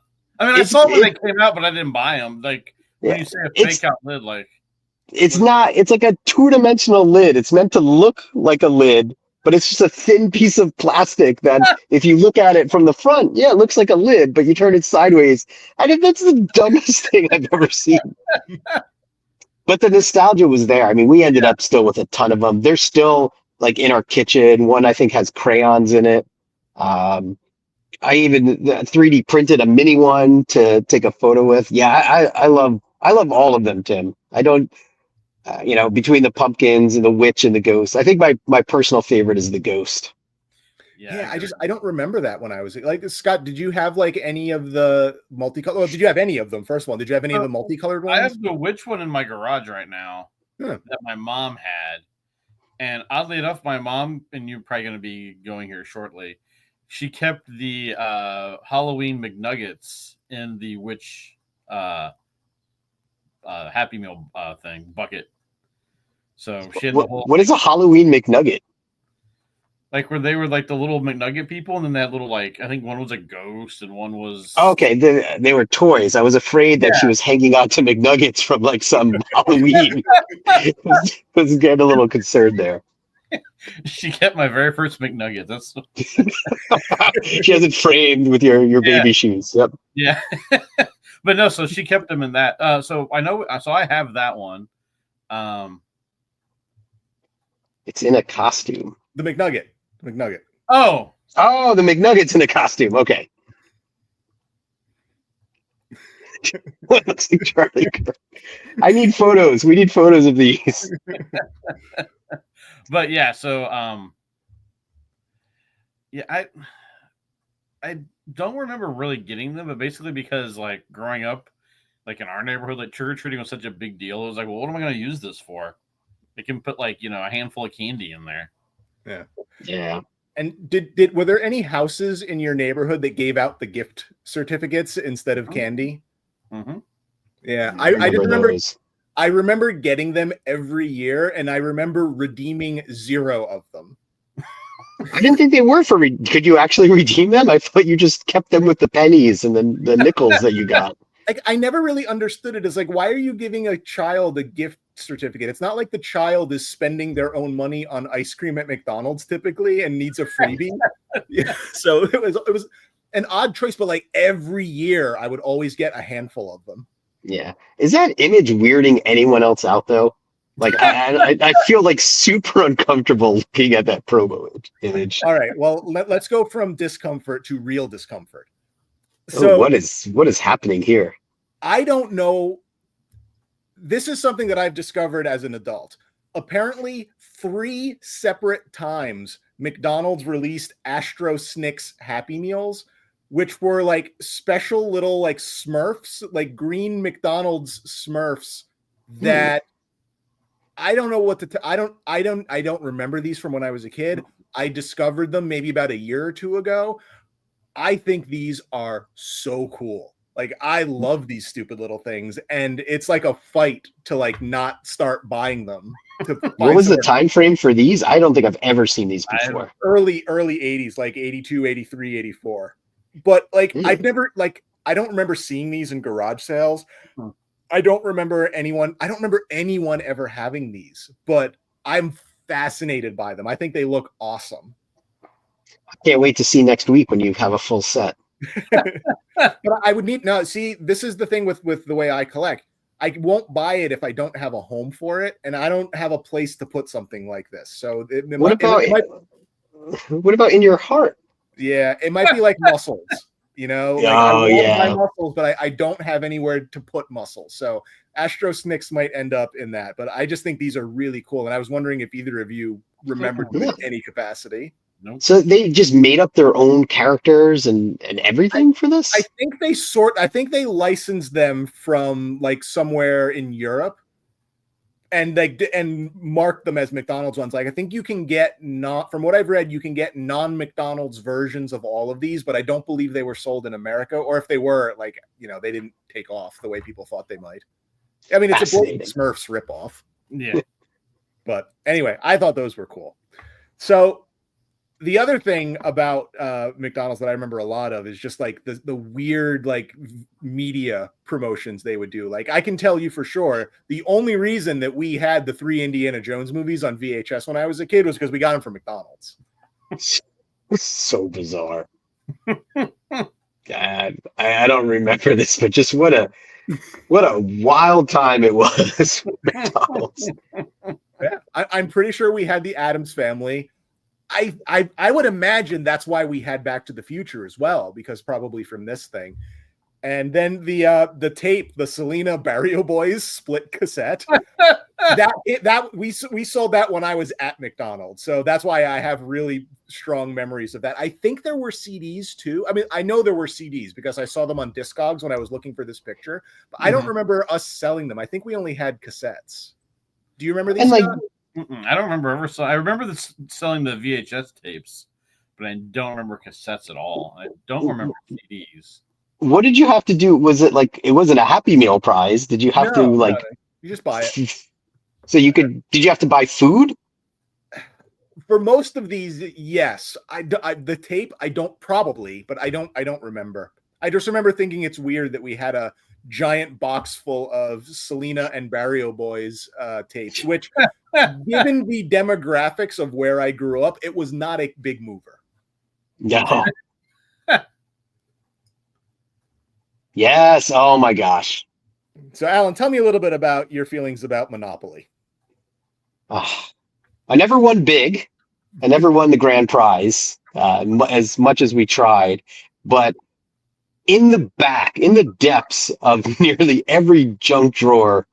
mean, I saw when they came out, but I didn't buy them. Like, when you say a fake out lid, like... It's not. It's like a 2-dimensional lid. It's meant to look like a lid, but it's just a thin piece of plastic that if you look at it from the front, it looks like a lid, but you turn it sideways. I think that's the dumbest thing I've ever seen. But the nostalgia was there. I mean, we ended up still with a ton of them. They're still, like, in our kitchen. One, I think, has crayons in it. I even 3D printed a mini one to take a photo with. Yeah, I love all of them, Tim. I don't, between the pumpkins and the witch and the ghost. I think my personal favorite is the ghost. Yeah, I don't remember that when I was like, Scott, did you have like any of the multicolored? Well, did you have any of them? First of all, did you have any of the multicolored ones? I have the witch one in my garage right now that my mom had. And oddly enough, my mom, and you're probably going to be going here shortly, she kept the Halloween McNuggets in the witch Happy Meal thing bucket. So she had the whole. What is a Halloween McNugget? Like where they were like the little McNugget people, and then that little I think one was a ghost and one was. Okay, they were toys. I was afraid that she was hanging on to McNuggets from like some Halloween. was getting a little concerned there. She kept my very first McNugget. That's she has it framed with your baby shoes. Yep. Yeah. But no, so she kept them in that. So I know. So I have that one. It's in a costume. The McNugget. Oh, the McNugget's in a costume. Okay. Looks like Charlie Kirk. I need photos. We need photos of these. But yeah, so I don't remember really getting them, but basically because like growing up, like in our neighborhood, like trick or treating was such a big deal. It was like, well, what am I going to use this for? It can put like a handful of candy in there. Yeah. And were there any houses in your neighborhood that gave out the gift certificates instead of candy? Mm-hmm. Yeah, I just remember. I remember getting them every year, and I remember redeeming 0 of them. I didn't think they were for. Could you actually redeem them? I thought you just kept them with the pennies and then the nickels that you got. Like I never really understood it. As like, why are you giving a child a gift certificate? It's not like the child is spending their own money on ice cream at McDonald's typically and needs a freebie. Yeah, so it was an odd choice, but like every year I would always get a handful of them. Yeah. Is that image weirding anyone else out though? Like I feel like super uncomfortable looking at that promo image. All right. Well, let's go from discomfort to real discomfort. So what is happening here? I don't know. This is something that I've discovered as an adult. Apparently, 3 separate times McDonald's released Astro Snicks Happy Meals, which were like special little like Smurfs, like green McDonald's Smurfs that I don't know what to I don't remember these from when I was a kid. I discovered them maybe about a year or two ago. I think these are so cool. Like I love these stupid little things, and it's like a fight to like not start buying them. What was the time frame for these? I don't think I've ever seen these before. Early 80s, like 82, 83, 84. But like I've never like I don't remember seeing these in garage sales. I don't remember anyone ever having these, but I'm fascinated by them. I think they look awesome. I can't wait to see next week when you have a full set. But I would need see, this is the thing with the way I collect. I won't buy it if I don't have a home for it, and I don't have a place to put something like this. So what about in your heart? Yeah, it might be like muscles, you know. Like I love my muscles, but I don't have anywhere to put muscles. So Astro Snicks might end up in that. But I just think these are really cool, and I was wondering if either of you remembered them in any capacity. Nope. So they just made up their own characters and everything for this? I think they licensed them from like somewhere in Europe, and marked them as McDonald's ones. Like I think you can get from what I've read, you can get non-McDonald's versions of all of these, but I don't believe they were sold in America, or if they were, like, you know, they didn't take off the way people thought they might. I mean, it's a blatant Smurfs ripoff. Yeah. But anyway, I thought those were cool. So the other thing about McDonald's that I remember a lot of is just like the weird like media promotions they would do. Like I can tell you for sure, the only reason that we had the 3 Indiana Jones movies on VHS when I was a kid was because we got them from McDonald's. So bizarre. God, I don't remember this, but just what a wild time it was. McDonald's. Yeah, I'm pretty sure we had the Addams Family. I would imagine that's why we had Back to the Future as well, because probably from this thing. And then the tape, the Selena Barrio Boys split cassette, we sold that when I was at McDonald's. So that's why I have really strong memories of that. I think there were CDs too. I mean, I know there were CDs because I saw them on Discogs when I was looking for this picture, but I don't remember us selling them. I think we only had cassettes. Do you remember these? I don't remember I remember selling the VHS tapes, but I don't remember cassettes at all. I don't remember CDs. What did you have to do? Was it like, it wasn't a Happy Meal prize? Did you have to like? No, you just buy it. So did you have to buy food? For most of these, yes. The tape, I don't probably, but I don't remember. I just remember thinking it's weird that we had a giant box full of Selena and Barrio Boys tapes, which given the demographics of where I grew up, it was not a big mover. No. Yes. Oh my gosh. So Alan, tell me a little bit about your feelings about Monopoly. I never won big. I never won the grand prize, as much as we tried, but in the depths of nearly every junk drawer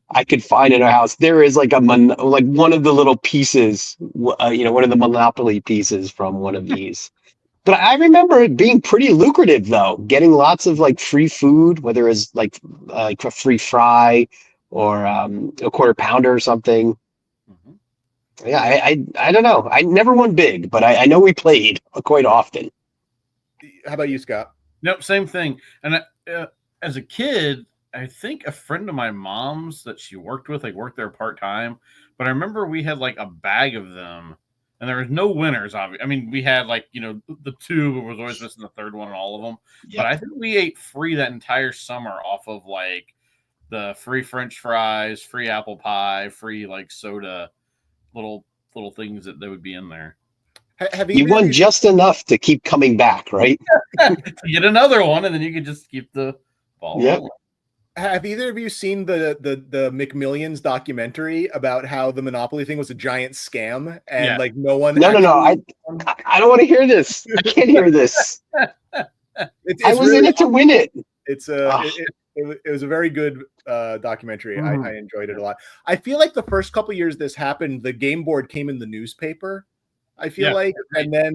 I could find in our house, there is like one of the little pieces, one of the Monopoly pieces from one of these. But I remember it being pretty lucrative, though, getting lots of like free food, whether it's like a free fry or a quarter pounder or something. Mm-hmm. Yeah, I don't know. I never won big, but I know we played quite often. How about you, Scott? Nope, same thing. And as a kid, I think a friend of my mom's that she worked with, like worked there part-time, but I remember we had like a bag of them, and there was no winners. Obviously, I mean, we had like, the 2, but was always missing the 3rd one and all of them. Yep. But I think we ate free that entire summer off of like the free French fries, free apple pie, free like soda, little things that would be in there. You won just enough to keep coming back, right? To get another one, and then you could just keep the ball rolling. Have either of you seen the McMillions documentary about how the Monopoly thing was a giant scam and like no one? No. I don't want to hear this. I can't hear this. I was really in it to win it. It's Ah. it was a very good documentary. Mhm. I enjoyed it a lot. I feel like the first couple years this happened, the game board came in the newspaper. I feel Yeah, like, right. and then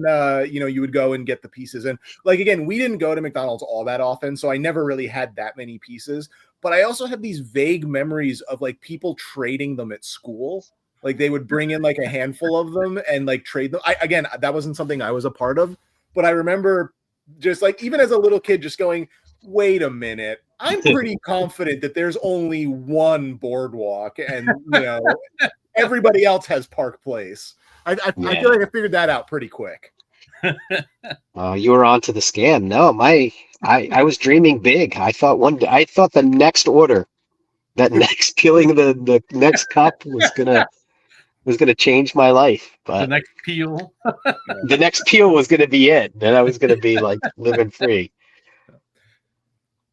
you would go and get the pieces. And like again, we didn't go to McDonald's all that often, so I never really had that many pieces. But I also have these vague memories of like people trading them at school. Like they would bring in like a handful of them and like trade them. Again, that wasn't something I was a part of, but I remember just like even as a little kid, just going, "Wait a minute, I'm pretty confident that there's only one boardwalk, and everybody else has Park Place." I feel like I figured that out pretty quick. You were on to the scam. No, I was dreaming big. I thought the next order, that next peeling the next cup was gonna change my life. The But next peel. the next peel was gonna be it. Then I was gonna be like living free.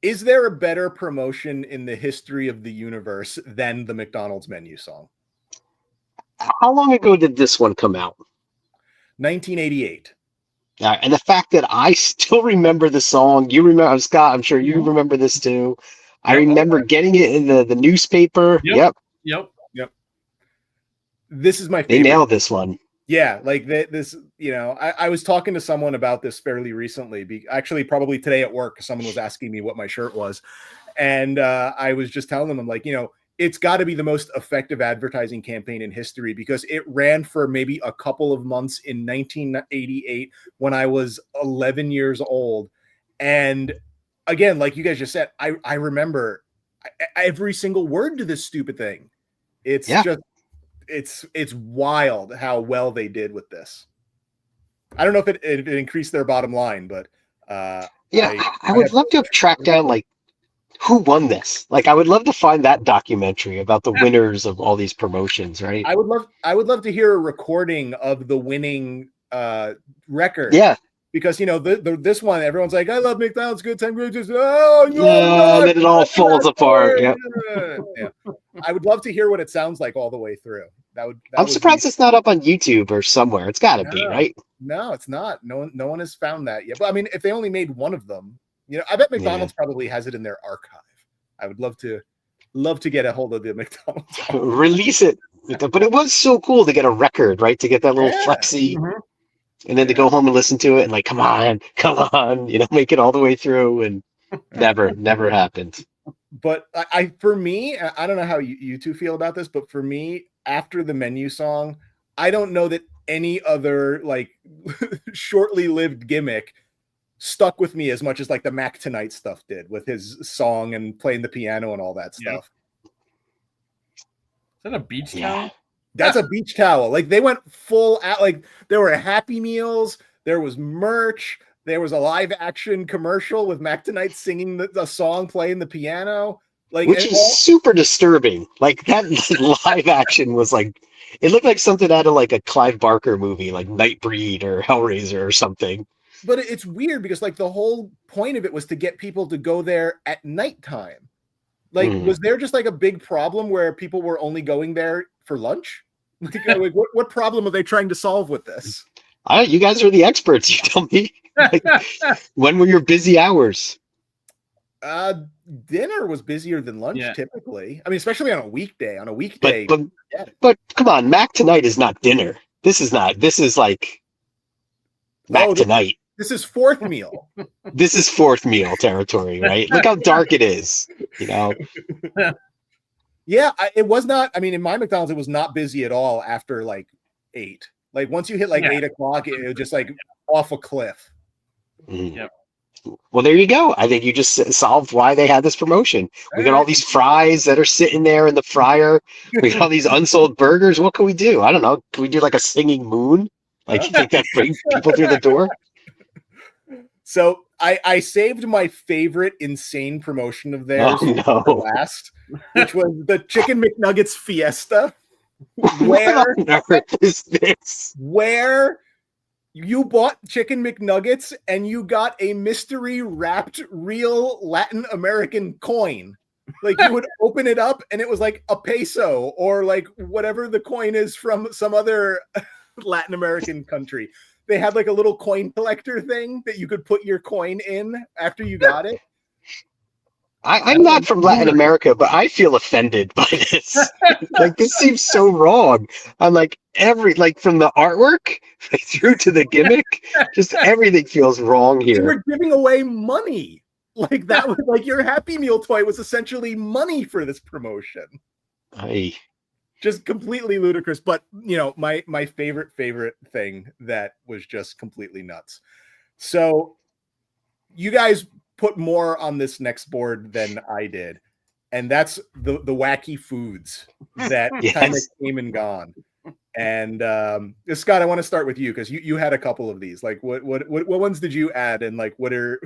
Is there a better promotion in the history of the universe than the McDonald's menu song? How long ago did this one come out? 1988. And the fact that I still remember the song, you remember, Scott, I'm sure you Mhm. remember this too. I Yep. remember getting it in the newspaper. Yep. Yep. Yep. This is my They favorite. nailed this one. Yeah, like this, I was talking to someone about this fairly recently. Actually, probably today at work, someone was asking me what my shirt was. And I was just telling them, I'm like, it's got to be the most effective advertising campaign in history because it ran for maybe a couple of months in 1988 when I was 11 years old. And again, like you guys just said, I remember every single word to this stupid thing. It's just, it's wild how well they did with this. I don't know if it increased their bottom line, but I would love to have tracked down like who won this. Like I would love to find that documentary about the winners of all these promotions, right? I would love to hear a recording of the winning record. Yeah. Because this one, everyone's like, "I love McDonald's, good time, great just and then it all falls apart. Yeah. Yeah. I would love to hear what it sounds like all the way through. I'm surprised it's not up on YouTube or somewhere. It's got to be, right? No, it's not. No one has found that yet. But I mean, if they only made one of them, I bet McDonald's probably has it in their archive. I would love to get a hold of the McDonald's. Release it. But it was so cool to get a record, right? To get that little flexi. Mhm. And then to go home and listen to it and like, come on, make it all the way through, and never happened. But for me, I don't know how you two feel about this, but for me, after the menu song, I don't know that any other like shortly lived gimmick stuck with me as much as like the Mac Tonight stuff did with his song and playing the piano and all that stuff. Is that a beach towel? That's a beach towel. Like they went full out. Like there were Happy Meals, there was merch, there was a live action commercial with Mac Tonight singing the song, playing the piano. Like which is super disturbing. Like that live action was like, it looked like something out of like a Clive Barker movie, like Nightbreed or Hellraiser or something. But it's weird because like the whole point of it was to get people to go there at nighttime. Like, was there just like a big problem where people were only going there for lunch? Like what problem are they trying to solve with this? You guys are the experts. You tell me. Like, when were your busy hours? Dinner was busier than lunch typically. I mean, especially on a weekday. On a weekday, but come on, Mac Tonight is not dinner. This is like Mac Tonight. This is fourth meal. This is fourth meal territory, right? Look how dark it is, Yeah, it was not. I mean, in my McDonald's, it was not busy at all after like 8. Like once you hit like 8 o'clock, it was just like off a cliff. Yep. Well, there you go. I think you just solved why they had this promotion. We got all these fries that are sitting there in the fryer. We got all these unsold burgers. What can we do? I don't know. Can we do like a singing moon? Like you think that brings people through the door? So I saved my favorite insane promotion of theirs for last, which was the Chicken McNuggets Fiesta. Where is this? Where you bought Chicken McNuggets and you got a mystery wrapped real Latin American coin. Like you would open it up and it was like a peso or like whatever the coin is from some other Latin American country. they had like a little coin collector thing that you could put your coin in after you got it. I'm not from Latin America, but I feel offended by this. Like, this seems so wrong. I'm like, from the artwork through to the gimmick, just everything feels wrong You here. were giving away money. Like that was like your Happy Meal toy was essentially money for this promotion. Just completely ludicrous. But my favorite thing that was just completely nuts. So you guys put more on this next board than I did, and that's the wacky foods that kind of came and gone. And Scott, I want to start with you because you had a couple of these. Like, what ones did you add, and like, what are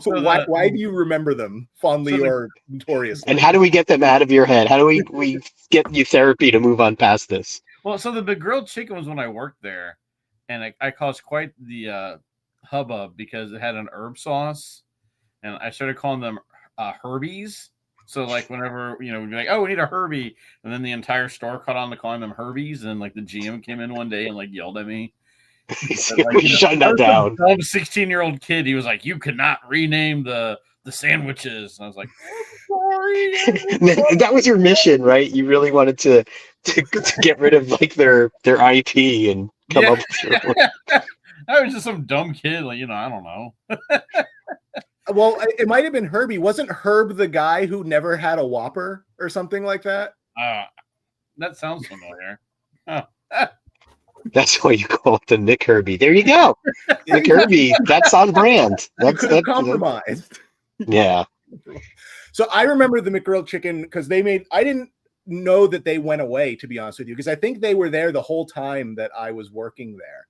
why do you remember them fondly or notoriously? And how do we get them out of your head? How do we get you therapy to move on past this? Well, so the grilled chicken was when I worked there, and I caused quite the hubbub because it had an herb sauce. And I started calling them Herbies. So like whenever we'd be like, oh, we need a Herbie, and then the entire store caught on to calling them Herbies, and like the GM came in one day and like yelled at me. Shut that down. Some 16-year-old kid, he was like, you could not rename the sandwiches. And I was like, sorry. That was your mission, right? You really wanted to get rid of like their IP and come up with I was just some dumb kid, like I don't know. Well, it might have been Herbie. Wasn't Herb the guy who never had a Whopper or something like that? That sounds familiar. That's why you call it the Nick Herbie. There you go. Nick Herbie. That's on brand. That's compromised. Yeah. So I remember the McGrill chicken because I didn't know that they went away, to be honest with you, because I think they were there the whole time that I was working there.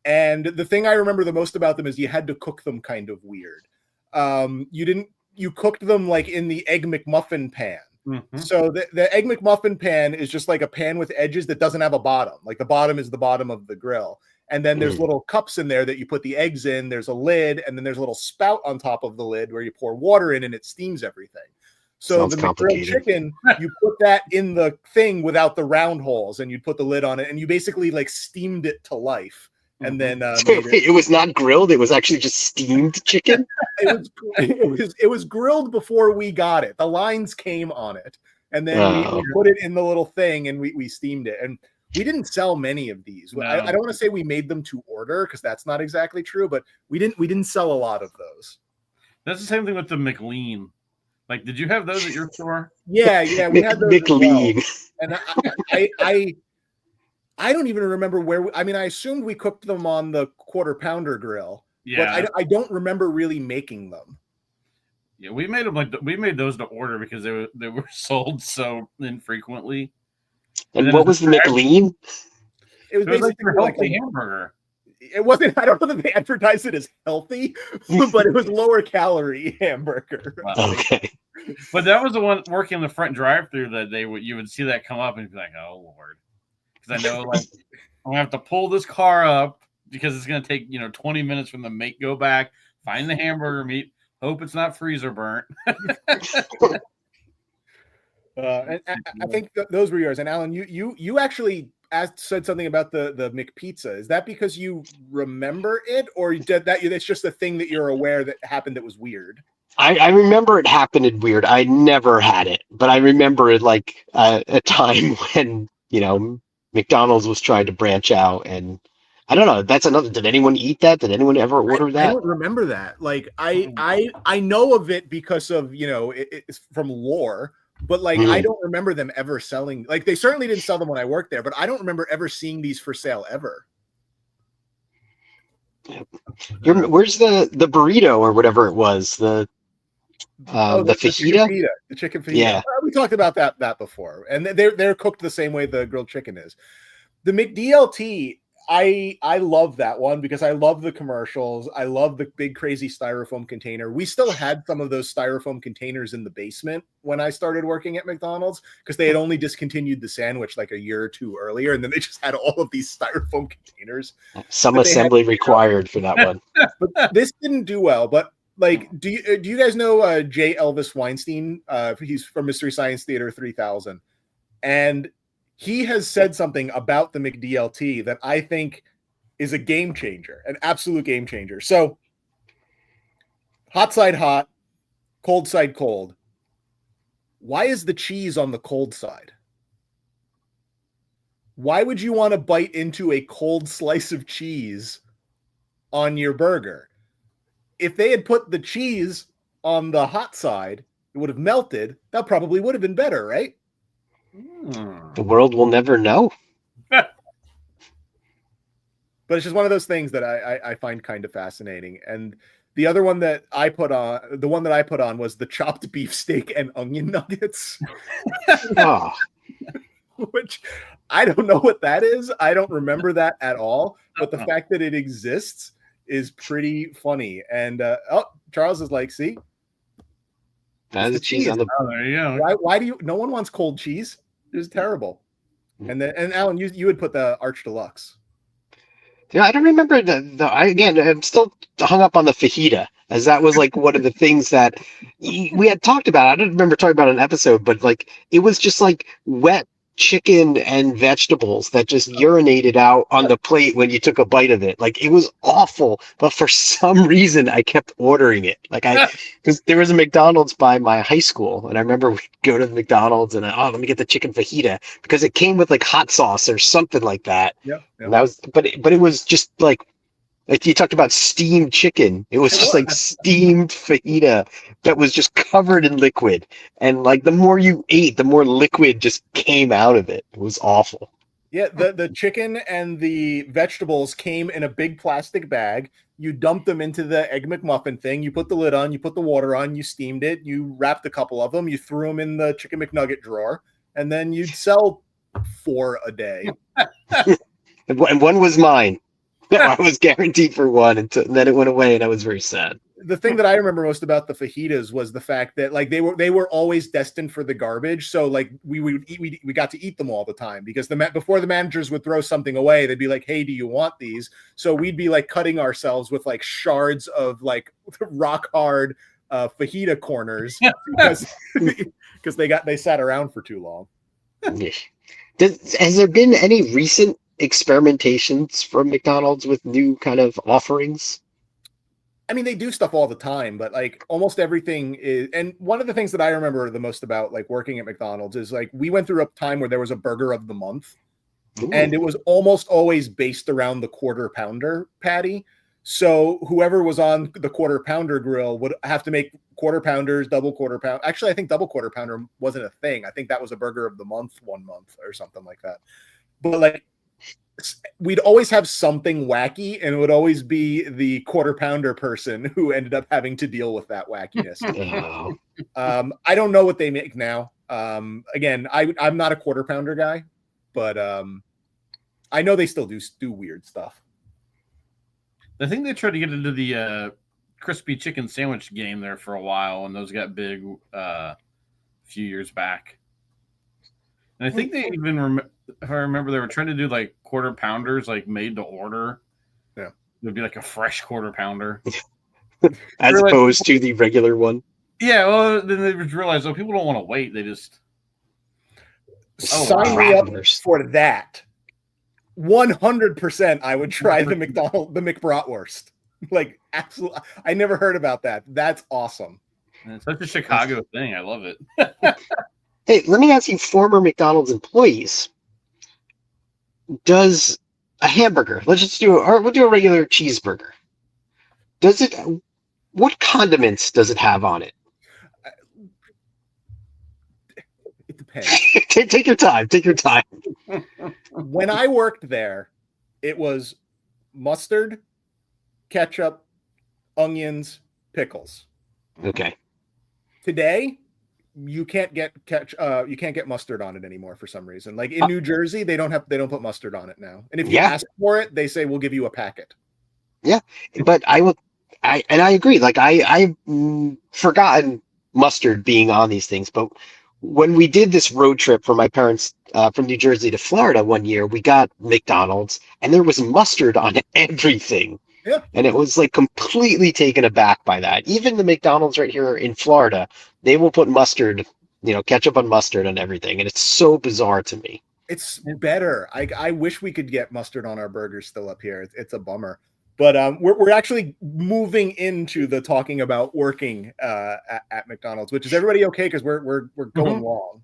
And the thing I remember the most about them is you had to cook them kind of weird. You cooked them like in the Egg McMuffin pan. Mm-hmm. So the Egg McMuffin pan is just like a pan with edges that doesn't have a bottom. Like the bottom is the bottom of the grill. And then there's little cups in there that you put the eggs in. There's a lid, and then there's a little spout on top of the lid where you pour water in and it steams everything. So the McGrill chicken, you put that in the thing without the round holes, and you put the lid on it, and you basically like steamed it to life. And then it was not grilled. It was actually just steamed chicken. it was grilled before we got it. The lines came on it, and then we put it in the little thing, and we steamed it. And we didn't sell many of these. No. I don't want to say we made them to order because that's not exactly true, but we didn't sell a lot of those. That's the same thing with the McLean. Like, did you have those at your store? Yeah, we had those. McLean. Well. And I don't even remember where. I assumed we cooked them on the quarter pounder grill. Yeah, but I don't remember really making them. Yeah, we made them we made those to order because they were sold so infrequently. And what was the McLean? It was basically like a hamburger. It wasn't. I don't know that they advertised it as healthy, but it was lower calorie hamburger. Wow. Okay. But that was the one working in the front drive-through that you would see that come up and be like, oh Lord. Because I know, like, I'm gonna have to pull this car up because it's gonna take 20 minutes from the make go back, find the hamburger meat, hope it's not freezer burnt. And I think those were yours. And Alan, you actually said something about the McPizza. Is that because you remember it, or did that? It's just a thing that you're aware that happened that was weird. I remember it happened weird. I never had it, but I remember it like a time when McDonald's was trying to branch out, and I don't know. That's another. Did anyone eat that? Did anyone ever order that? I don't remember that. Like I know of it because of it's from lore, but like I don't remember them ever selling. Like they certainly didn't sell them when I worked there, but I don't remember ever seeing these for sale ever. Where's the burrito or whatever it was? The fajita? The chicken fajita. Yeah. We talked about that before. And they're cooked the same way the grilled chicken is. The McD.L.T, I love that one because I love the commercials. I love the big crazy styrofoam container. We still had some of those styrofoam containers in the basement when I started working at McDonald's because they had only discontinued the sandwich like a year or two earlier, and then they just had all of these styrofoam containers. Some assembly required for that one. But this didn't do well. But like, do you guys know J. Elvis Weinstein? He's from Mystery Science Theater 3000, and he has said something about the McD.L.T that I think is a game changer, an absolute game changer. So hot side hot, cold side cold. Why is the cheese on the cold side? Why would you want to bite into a cold slice of cheese on your burger? If they had put the cheese on the hot side, it would have melted. That probably would have been better, right? The world will never know. But it's just one of those things that I find kind of fascinating. And the other one that I put on, was the chopped beef steak and onion nuggets. Oh. Which I don't know what that is. I don't remember that at all. But the fact that it exists is pretty funny. And Charles is like, see? That is cheese on the. Oh, there you go. Why do you? No one wants cold cheese. It was terrible. And Alan, you would put the Arch Deluxe. Yeah, I don't remember I'm still hung up on the fajita, as that was like one of the things that we had talked about. I don't remember talking about an episode, but like it was just like wet chicken and vegetables that just urinated out on the plate when you took a bite of it. Like it was awful, but for some reason I kept ordering it. Because there was a McDonald's by my high school, and I remember we'd go to the McDonald's and let me get the chicken fajita because it came with like hot sauce or something like that. Yeah. And that was, but it was just like you talked about steamed chicken. It was just like steamed fajita that was just covered in liquid. And like the more you ate, the more liquid just came out of it. It was awful. Yeah, the chicken and the vegetables came in a big plastic bag. You dumped them into the Egg McMuffin thing. You put the lid on, you put the water on, you steamed it, you wrapped a couple of them, you threw them in the Chicken McNugget drawer, and then you'd sell 4 a day. And one was mine. I was guaranteed for one, and then it went away, and I was very sad. The thing that I remember most about the fajitas was the fact that like they were always destined for the garbage. So like we got to eat them all the time because before the managers would throw something away, they'd be like, "Hey, do you want these?" So we'd be like cutting ourselves with like shards of like rock hard fajita corners because they sat around for too long. Has there been any recent experimentations from McDonald's with new kind of offerings? I mean, they do stuff all the time, but like almost everything is. And one of the things that I remember the most about like working at McDonald's is like we went through a time where there was a burger of the month. Ooh. And it was almost always based around the quarter pounder patty. So whoever was on the quarter pounder grill would have to make quarter pounders, double quarter pound. Actually, I think double quarter pounder wasn't a thing. I think that was a burger of the month, 1 month or something like that. But like, we'd always have something wacky, and it would always be the quarter pounder person who ended up having to deal with that wackiness. I don't know what they make now. Again, I'm not a quarter pounder guy, but I know they still do weird stuff. I think they tried to get into the crispy chicken sandwich game there for a while, and those got big a few years back. And I think they even, if I remember, they were trying to do like quarter pounders, like made to order. Yeah. It would be like a fresh quarter pounder. As opposed to the regular one. Yeah, well, then they just realized, people don't want to wait. They just... Sign me up for that. 100% I would try the McBratwurst. Like, absolutely. I never heard about that. That's awesome. And it's such a Chicago thing. I love it. Hey, let me ask you, former McDonald's employees, does a hamburger, we'll do a regular cheeseburger. What condiments does it have on it? It depends. Take your time. Take your time. When I worked there, it was mustard, ketchup, onions, pickles. Okay. Today, you can't get mustard on it anymore for some reason. Like in New Jersey, they don't put mustard on it now. And if you ask for it, they say we'll give you a packet. Yeah, but I agree. Like I've forgotten mustard being on these things, but when we did this road trip for my parents from New Jersey to Florida one year, we got McDonald's and there was mustard on everything. Yeah. And it was like completely taken aback by that. Even the McDonald's right here in Florida, they will put mustard, ketchup on mustard on everything. And it's so bizarre to me. It's better. I wish we could get mustard on our burgers still up here. It's a bummer. But we're actually moving into the talking about working at McDonald's, which is everybody okay? Because we're going long.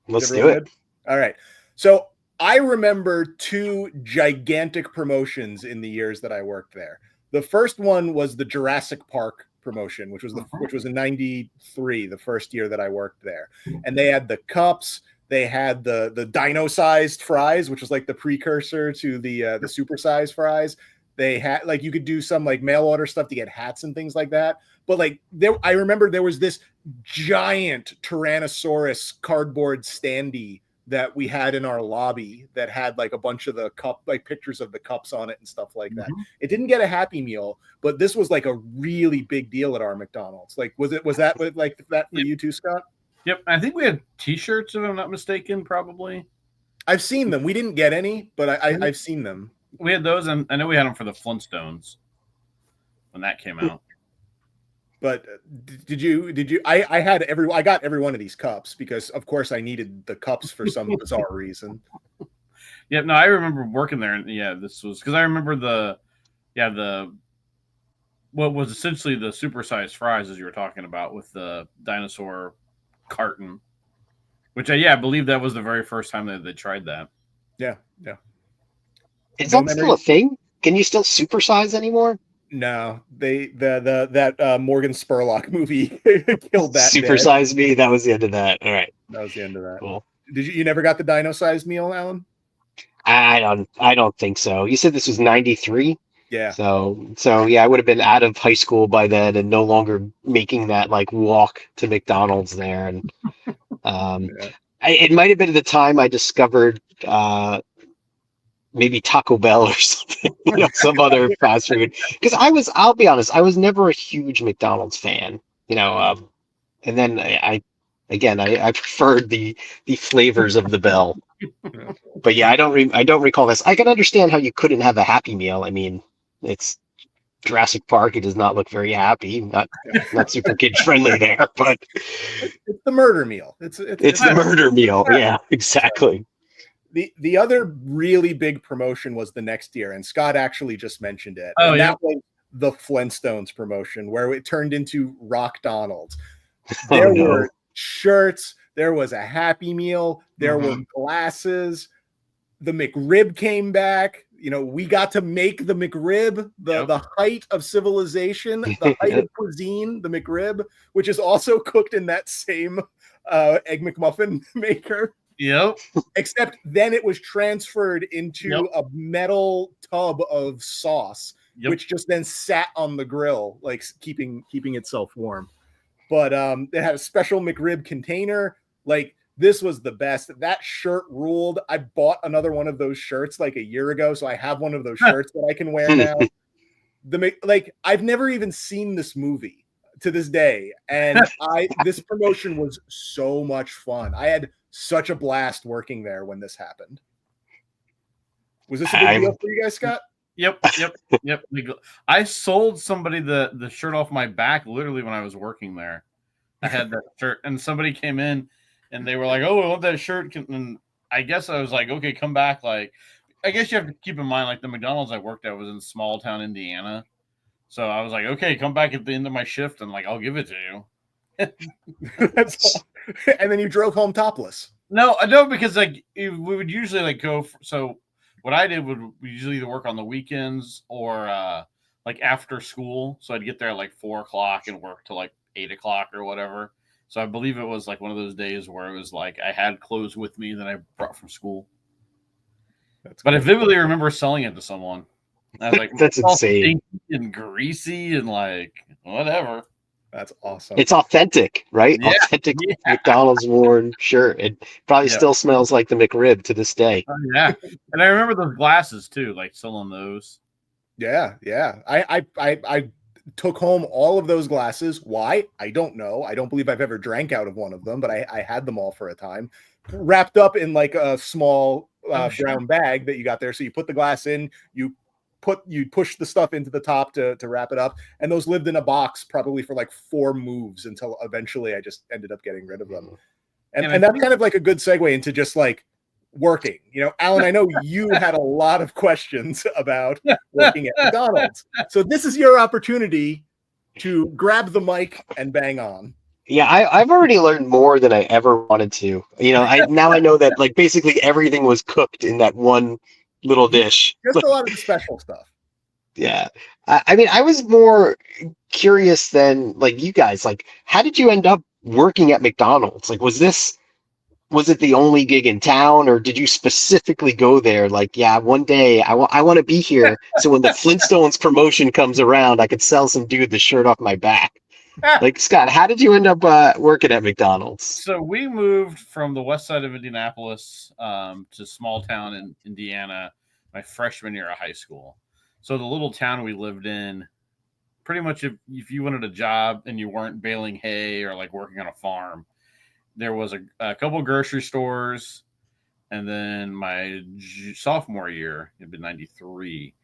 Let's do it. Good? All right. So I remember 2 gigantic promotions in the years that I worked there. The first one was the Jurassic Park promotion, which was in '93, the first year that I worked there. And they had the cups. They had the dino-sized fries, which was like the precursor to the super-sized fries. They had like you could do some like mail order stuff to get hats and things like that. But like I remember there was this giant Tyrannosaurus cardboard standee that we had in our lobby that had like a bunch of the cup, like pictures of the cups on it and stuff like that. It didn't get a Happy Meal, but this was like a really big deal at our McDonald's. Like, was that like that for you too, Scott? Yep, I think we had T-shirts, if I'm not mistaken, probably. I've seen them. We didn't get any, but I've seen them. We had those, and I know we had them for the Flintstones when that came out. But did you? I got every one of these cups because, of course, I needed the cups for some bizarre reason. Yep. No, I remember working there, and yeah, this was because I remember the what was essentially the supersized fries as you were talking about with the dinosaur carton, which I believe that was the very first time that they tried that. Yeah. Is that still a thing? Can you still supersize anymore? No, that Morgan Spurlock movie killed that. Supersize me. That was the end of that. All right. That was the end of that. Cool. Did you never got the dino-sized meal, Alan? I don't think so. You said this was '93. Yeah. So yeah, I would have been out of high school by then and no longer making that like walk to McDonald's there. And it might have been at the time I discovered maybe Taco Bell or something, some other fast food. Because I'll be honest, I was never a huge McDonald's fan, and then I preferred the flavors of the Bell. But yeah, I don't recall this. I can understand how you couldn't have a Happy Meal. I mean, it's Jurassic Park. It does not look very happy. Not super kid friendly there, but it's the murder meal. It's the murder meal. Yeah, exactly. The other really big promotion was the next year, and Scott actually just mentioned it. Oh, That was the Flintstones promotion, where it turned into Rockdonald's. There were shirts. There was a Happy Meal. There were glasses. The McRib came back. We got to make the McRib, the height of civilization, the height of cuisine, the McRib, which is also cooked in that same Egg McMuffin maker. Yep. Except then it was transferred into a metal tub of sauce, which just then sat on the grill, like keeping itself warm. But it had a special McRib container. Like, this was the best. That shirt ruled. I bought another one of those shirts like a year ago, so I have one of those shirts that I can wear now. I've never even seen this movie to this day, and this promotion was so much fun. I had such a blast working there when this happened. Was this a big deal for you guys, Scott? Yep. I sold somebody the shirt off my back literally when I was working there. I had that shirt, and somebody came in, and they were like, "Oh, I want that shirt." And I guess I was like, "Okay, come back." Like, I guess you have to keep in mind, like the McDonald's I worked at was in small town Indiana, so I was like, "Okay, come back at the end of my shift, and like I'll give it to you." And then you drove home topless. No, because like we would usually like go. So what I did would we usually either work on the weekends or like after school. So I'd get there at like 4:00 and work till like 8:00 or whatever. So I believe it was like one of those days where it was like I had clothes with me that I brought from school. But I vividly remember selling it to someone. I was like, that's insane and greasy and like whatever. That's awesome. It's authentic, right? Yeah. Authentic McDonald's worn shirt. It probably still smells like the McRib to this day. Yeah, and I remember those glasses too, like selling those. Yeah. I took home all of those glasses. Why? I don't know. I don't believe I've ever drank out of one of them, but I had them all for a time, wrapped up in like a small brown bag that you got there. So you put the glass in, you push the stuff into the top to wrap it up, and those lived in a box probably for like 4 moves until eventually I just ended up getting rid of them. And that's kind of like a good segue into just like working. Alan, I know you had a lot of questions about working at McDonald's. So this is your opportunity to grab the mic and bang on. Yeah, I've already learned more than I ever wanted to. I know that like basically everything was cooked in that one little dish. Just a lot of the special stuff. Yeah. I mean, I was more curious than like you guys. Like, how did you end up working at McDonald's? Like, was it the only gig in town, or did you specifically go there? Like, yeah, one day I want to be here, so when the Flintstones promotion comes around, I could sell some dude the shirt off my back. Like, Scott, how did you end up working at McDonald's? So we moved from the west side of Indianapolis to small town in Indiana my freshman year of high school. So the little town we lived in, pretty much if you wanted a job and you weren't baling hay or like working on a farm, there was a couple grocery stores. And then my sophomore year, it'd been 93,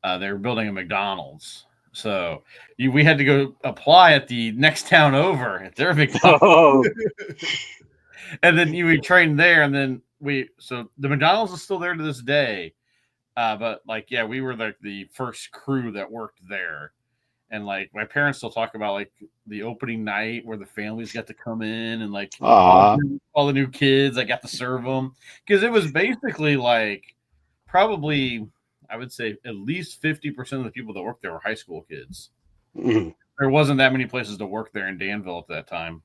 they were building a McDonald's. So we had to go apply at the next town over at their McDonald's. And then we trained there. And then so the McDonald's is still there to this day. But like, yeah, we were like the first crew that worked there. And like my parents still talk about like the opening night where the families got to come in and like all the new kids, I got to serve them. Because it was basically like probably, I would say at least 50% of the people that worked there were high school kids. Mm-hmm. There wasn't that many places to work there in Danville at that time.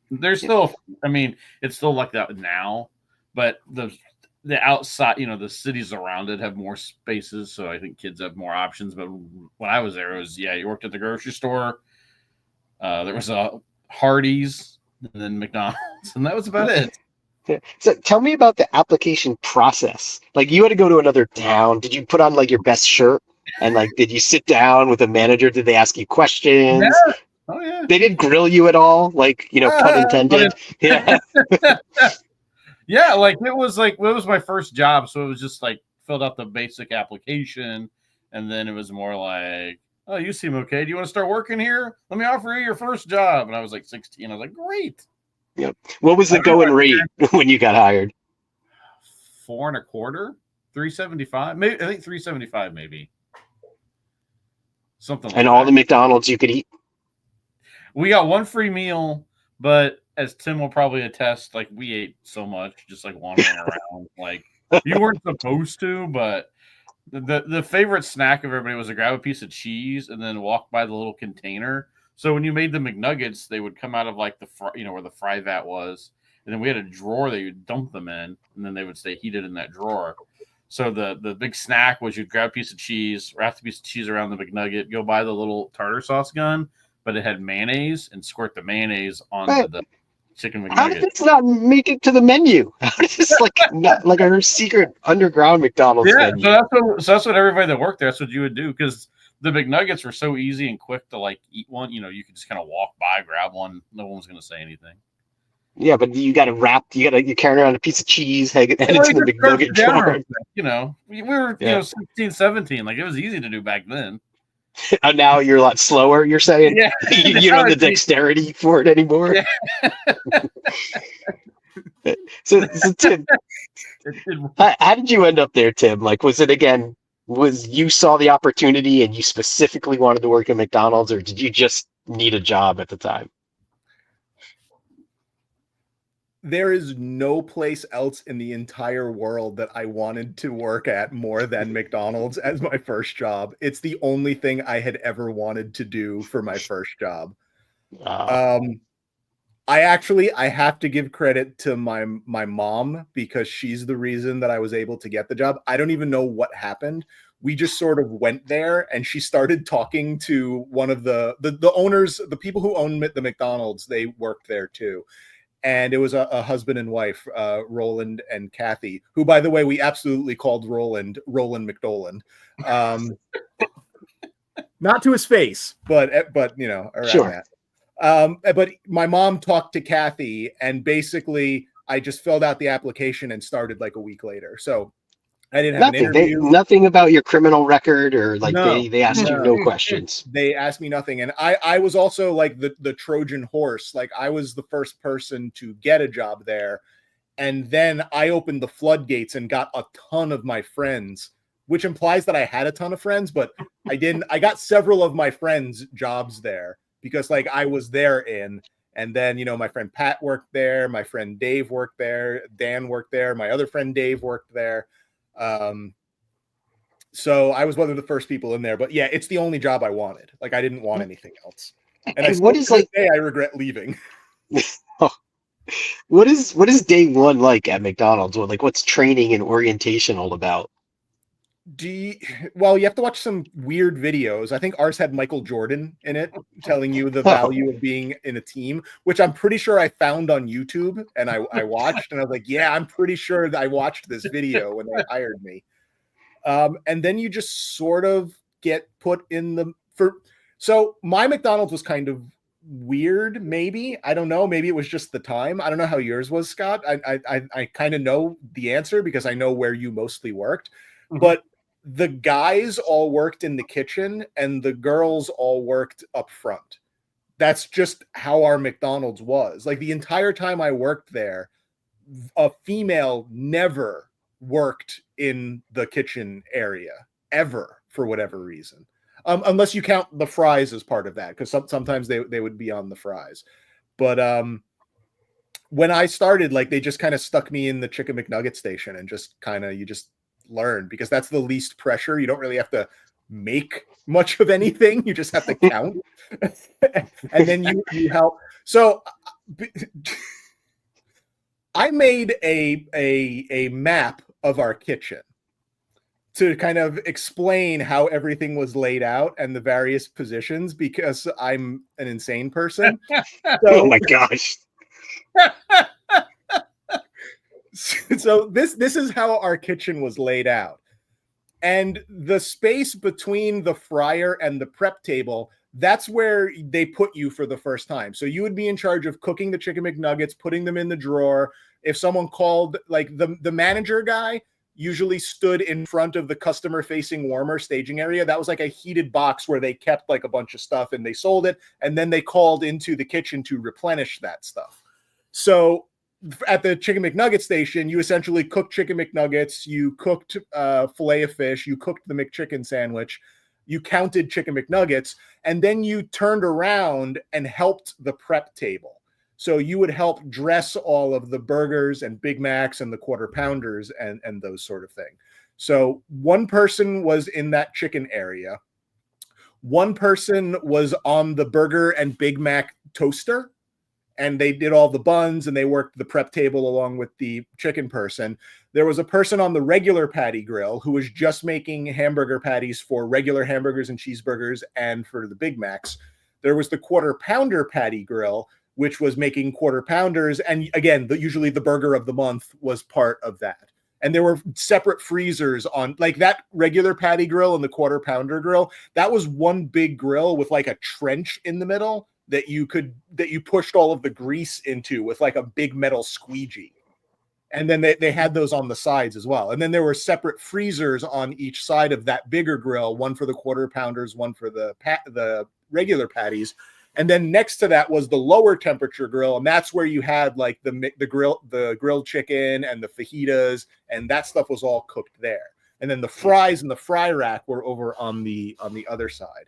There's still, I mean, it's still like that now, but the outside, the cities around it have more spaces. So I think kids have more options. But when I was there, it was, you worked at the grocery store. There was a Hardee's and then McDonald's, and that was about it. So tell me about the application process. Like you had to go to another town. Did you put on like your best shirt? And like, did you sit down with a manager? Did they ask you questions? Yeah. Oh yeah. They didn't grill you at all? Like, pun intended. Yeah. Yeah. Like it was my first job. So it was just like filled out the basic application. And then it was more like, oh, you seem okay. Do you want to start working here? Let me offer you your first job. And I was like 16. I was like, great. Yep. What was the going rate when you got hired? $4.25, $3.75, maybe. I think $3.75, maybe. Something. And all the McDonald's you could eat. We got one free meal, but as Tim will probably attest, like we ate so much, just like wandering around. Like you weren't supposed to, but the favorite snack of everybody was to grab a piece of cheese and then walk by the little container. So when you made the McNuggets, they would come out of like where the fry vat was. And then we had a drawer that you'd dump them in, and then they would stay heated in that drawer. So the big snack was you'd grab a piece of cheese, wrap the piece of cheese around the McNugget, go buy the little tartar sauce gun, but it had mayonnaise, and squirt the mayonnaise onto the chicken McNugget. How did this not make it to the menu? How did this not like a secret underground McDonald's menu? So that's what everybody that worked there, that's what you would do, because the McNuggets were so easy and quick to like eat one. You could just kind of walk by, grab one. No one was going to say anything. Yeah, but you got to wrap. You're carrying around a piece of cheese, head into the McNugget jar. We were 16, 17. Like it was easy to do back then. And now you're a lot slower. You're saying you don't have the dexterity for it anymore. Yeah. So Tim, how did you end up there, Tim? Like, was it again? Was you saw the opportunity and you specifically wanted to work at McDonald's, or did you just need a job at the time? There is no place else in the entire world that I wanted to work at more than McDonald's as my first job. It's the only thing I had ever wanted to do for my first job. I have to give credit to my mom, because she's the reason that I was able to get the job. I don't even know what happened. We just sort of went there, and she started talking to one of the owners, the people who own the McDonald's. They worked there too. And it was a husband and wife, Roland and Kathy, who, by the way, we absolutely called Roland McDoland. Not to his face, but around sure. That. But my mom talked to Kathy, and basically I just filled out the application and started like a week later. So I didn't have an interview. Nothing about your criminal record, or like they asked you no questions. They asked me nothing. And I was also like the Trojan horse. Like I was the first person to get a job there. And then I opened the floodgates and got a ton of my friends, which implies that I had a ton of friends, but I didn't. I got several of my friends jobs there because like I was there in, and then, you know, my friend Pat worked there. My friend Dave worked there. Dan worked there. My other friend Dave worked there. So I was one of the first people in there, but yeah, it's the only job I wanted. Like I didn't want anything else. And I what is to this like day I regret leaving. what is day one like at McDonald's? What's training and orientation all about? Well, you have to watch some weird videos. I think ours had Michael Jordan in it, telling you the Oh, value of being in a team, which I'm pretty sure I found on YouTube and I watched, and I was like, yeah, I'm pretty sure that I watched this video when they hired me. And then you just sort of get put in the so my McDonald's was kind of weird, maybe. I don't know. Maybe it was just the time. I don't know how yours was, Scott. I kind of know the answer because I know where you mostly worked. Mhm. But the guys all worked in the kitchen and the girls all worked up front. That's just how our McDonald's was. Like the entire time I worked there, a female never worked in the kitchen area ever for whatever reason. Unless you count the fries as part of that, because sometimes they would be on the fries. But when I started, like they just kind of stuck me in the Chicken McNugget station and just kind of you just learn because that's the least pressure. You don't really have to make much of anything. You just have to count. And then you help. So I made a map of our kitchen to kind of explain how everything was laid out and the various positions because I'm an insane person. oh So, my gosh. so this is how our kitchen was laid out. And the space between the fryer and the prep table, that's where they put you for the first time. So you would be in charge of cooking the Chicken McNuggets, putting them in the drawer. If someone called, like the manager guy usually stood in front of the customer facing warmer staging area. That was like a heated box where they kept like a bunch of stuff and they sold it. And then they called into the kitchen to replenish that stuff. So at the Chicken McNugget station, you essentially cooked Chicken McNuggets, you cooked filet of fish, you cooked the McChicken sandwich, you counted Chicken McNuggets, and then you turned around and helped the prep table. So you would help dress all of the burgers and Big Macs and the quarter pounders and those sort of thing. So one person was in that chicken area. One person was on the burger and Big Mac toaster, and they did all the buns and they worked the prep table along with the chicken person. There was a person on the regular patty grill who was just making hamburger patties for regular hamburgers and cheeseburgers and for the Big Macs. There was the quarter pounder patty grill, which was making quarter pounders. And again, usually the burger of the month was part of that. And there were separate freezers on like that regular patty grill and the quarter pounder grill. That was one big grill with like a trench in the middle that you pushed all of the grease into with like a big metal squeegee. And then they had those on the sides as well. And then there were separate freezers on each side of that bigger grill, one for the quarter pounders, one for the regular patties. And then next to that was the lower temperature grill. And that's where you had like the grilled chicken and the fajitas, and that stuff was all cooked there. And then the fries and the fry rack were over on the other side.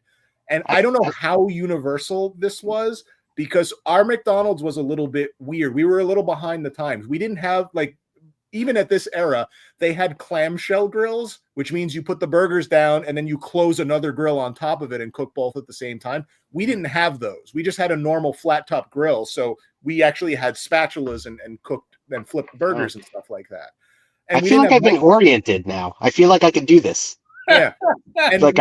And I don't know how universal this was because our McDonald's was a little bit weird. We were a little behind the times. We didn't have like, even at this era, they had clamshell grills, which means you put the burgers down and then you close another grill on top of it and cook both at the same time. We didn't have those. We just had a normal flat top grill. So we actually had spatulas and cooked and flipped burgers and stuff like that. And I feel like I've been oriented now. I feel like I can do this. Yeah. And like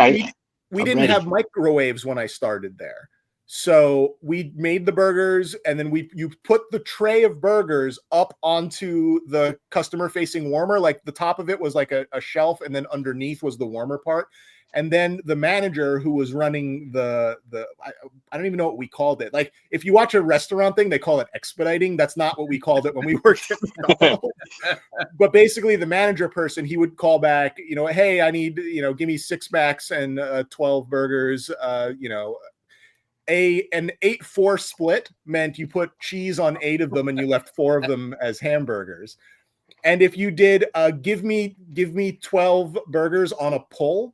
we didn't have microwaves when I started there. So we made the burgers and then you put the tray of burgers up onto the customer facing warmer. Like the top of it was like a shelf and then underneath was the warmer part. And then the manager who was running I don't even know what we called it. Like if you watch a restaurant thing, they call it expediting. That's not what we called it when we worked at McDonald's. But basically the manager person, he would call back, hey, I need, give me 6 backs and 12 burgers, an 8-4 split meant you put cheese on 8 of them and you left 4 of them as hamburgers. And if you did give me 12 burgers on a pull,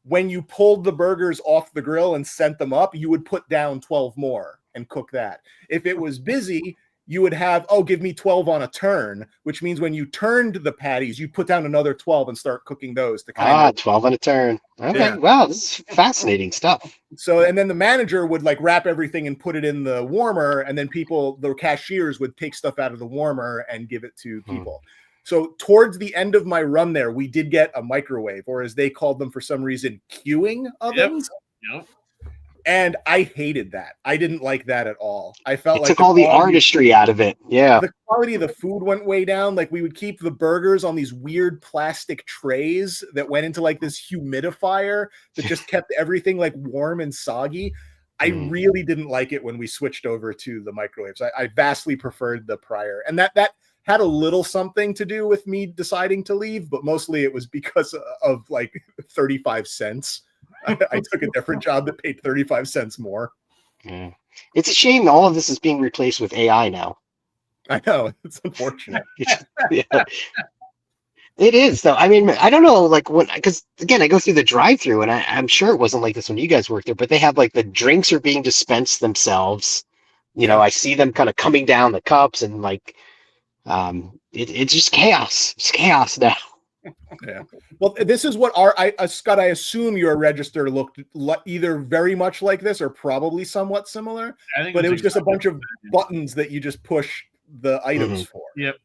when you pulled the burgers off the grill and sent them up, you would put down 12 more and cook that. If it was busy, you would have, give me 12 on a turn, which means when you turned the patties, you put down another 12 and start cooking those to kind of 12 on a turn. Okay. Yeah. Wow, this is fascinating stuff. So, and then the manager would like wrap everything and put it in the warmer, and then the cashiers would take stuff out of the warmer and give it to people. So towards the end of my run there, we did get a microwave, or as they called them for some reason, queuing ovens. Yep. And I hated that. I didn't like that at all. I felt like took all the artistry out of it. Yeah. The quality of the food went way down. Like we would keep the burgers on these weird plastic trays that went into like this humidifier that just kept everything like warm and soggy. I really didn't like it when we switched over to the microwaves. I vastly preferred the prior. And that had a little something to do with me deciding to leave, but mostly it was because of like 35 cents. I took a different job that paid 35 cents more. It's a shame all of this is being replaced with AI now. I know. It's unfortunate. It is, though. I mean, I don't know, like, because again, I go through the drive-through, and I'm sure it wasn't like this when you guys worked there, but they have like the drinks are being dispensed themselves. You know, I see them kind of coming down the cups, and like, it's just chaos. It's chaos now. Yeah. Well, this is what Scott, I assume your register looked either very much like this or probably somewhat similar, but it was just a bunch of buttons that you just push the items for. Yep,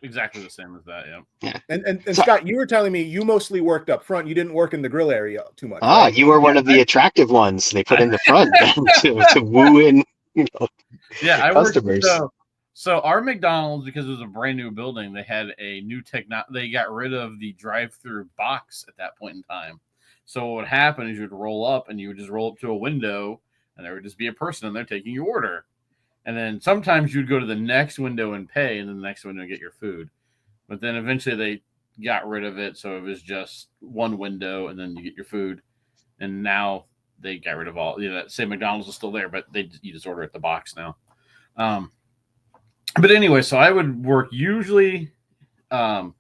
exactly the same as that. Yeah. And so, Scott, you were telling me you mostly worked up front. You didn't work in the grill area too much. Right? You were one of the attractive ones they put in the front to woo in, customers. So our McDonald's, because it was a brand new building, they had a new they got rid of the drive-through box at that point in time. So what would happen is you would roll up and you would just roll up to a window and there would just be a person in there taking your order. And then sometimes you'd go to the next window and pay, and then the next window and get your food. But then eventually they got rid of it. So it was just one window and then you get your food. And now they got rid of all, that same McDonald's is still there, but you just order at the box now. But anyway, so I would work usually either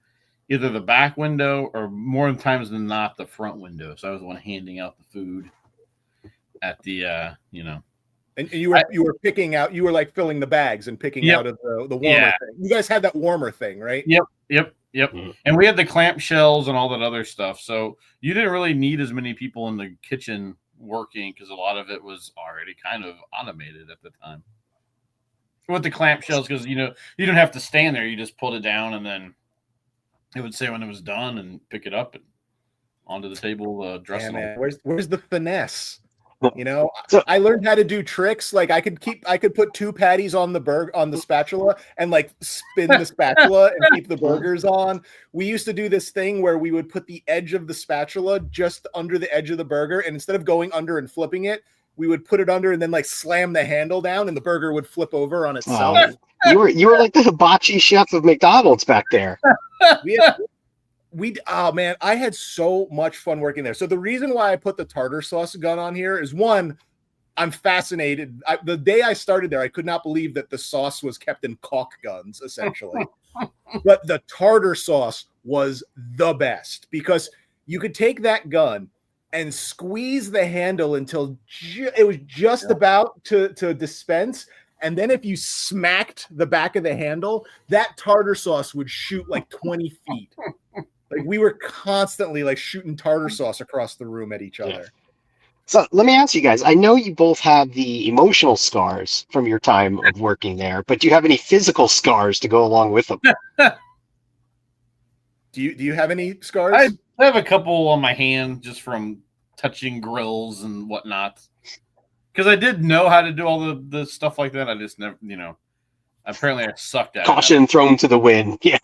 the back window or more times than not the front window. So I was the one handing out the food at the And you were picking out. You were like filling the bags and picking out of the warmer thing. You guys had that warmer thing, right? Yep. Mm-hmm. And we had the clamp shells and all that other stuff. So you didn't really need as many people in the kitchen working because a lot of it was already kind of automated at the time. With the clamp shells, because you don't have to stand there. You just pulled it down, and then it would say when it was done, and pick it up and onto the table. Dressing. Yeah, man. Where's the finesse? So, I learned how to do tricks. Like I could put 2 patties on the spatula and like spin the spatula and keep the burgers on. We used to do this thing where we would put the edge of the spatula just under the edge of the burger, and instead of going under and flipping it, we would put it under and then like slam the handle down and the burger would flip over on itself. You were like the hibachi chef of McDonald's back there. Oh man, I had so much fun working there. So the reason why I put the tartar sauce gun on here is one, I'm fascinated. The day I started there, I could not believe that the sauce was kept in caulk guns, essentially. But the tartar sauce was the best because you could take that gun and squeeze the handle until it was just about to dispense. And then if you smacked the back of the handle, that tartar sauce would shoot like 20 feet. Like we were constantly like shooting tartar sauce across the room at each other. So let me ask you guys, I know you both have the emotional scars from your time of working there, but do you have any physical scars to go along with them? Do you have any scars? I have a couple on my hand just from touching grills and whatnot. Because I did know how to do all the stuff like that. I just never, apparently I sucked at it. Caution thrown to the wind. Yeah.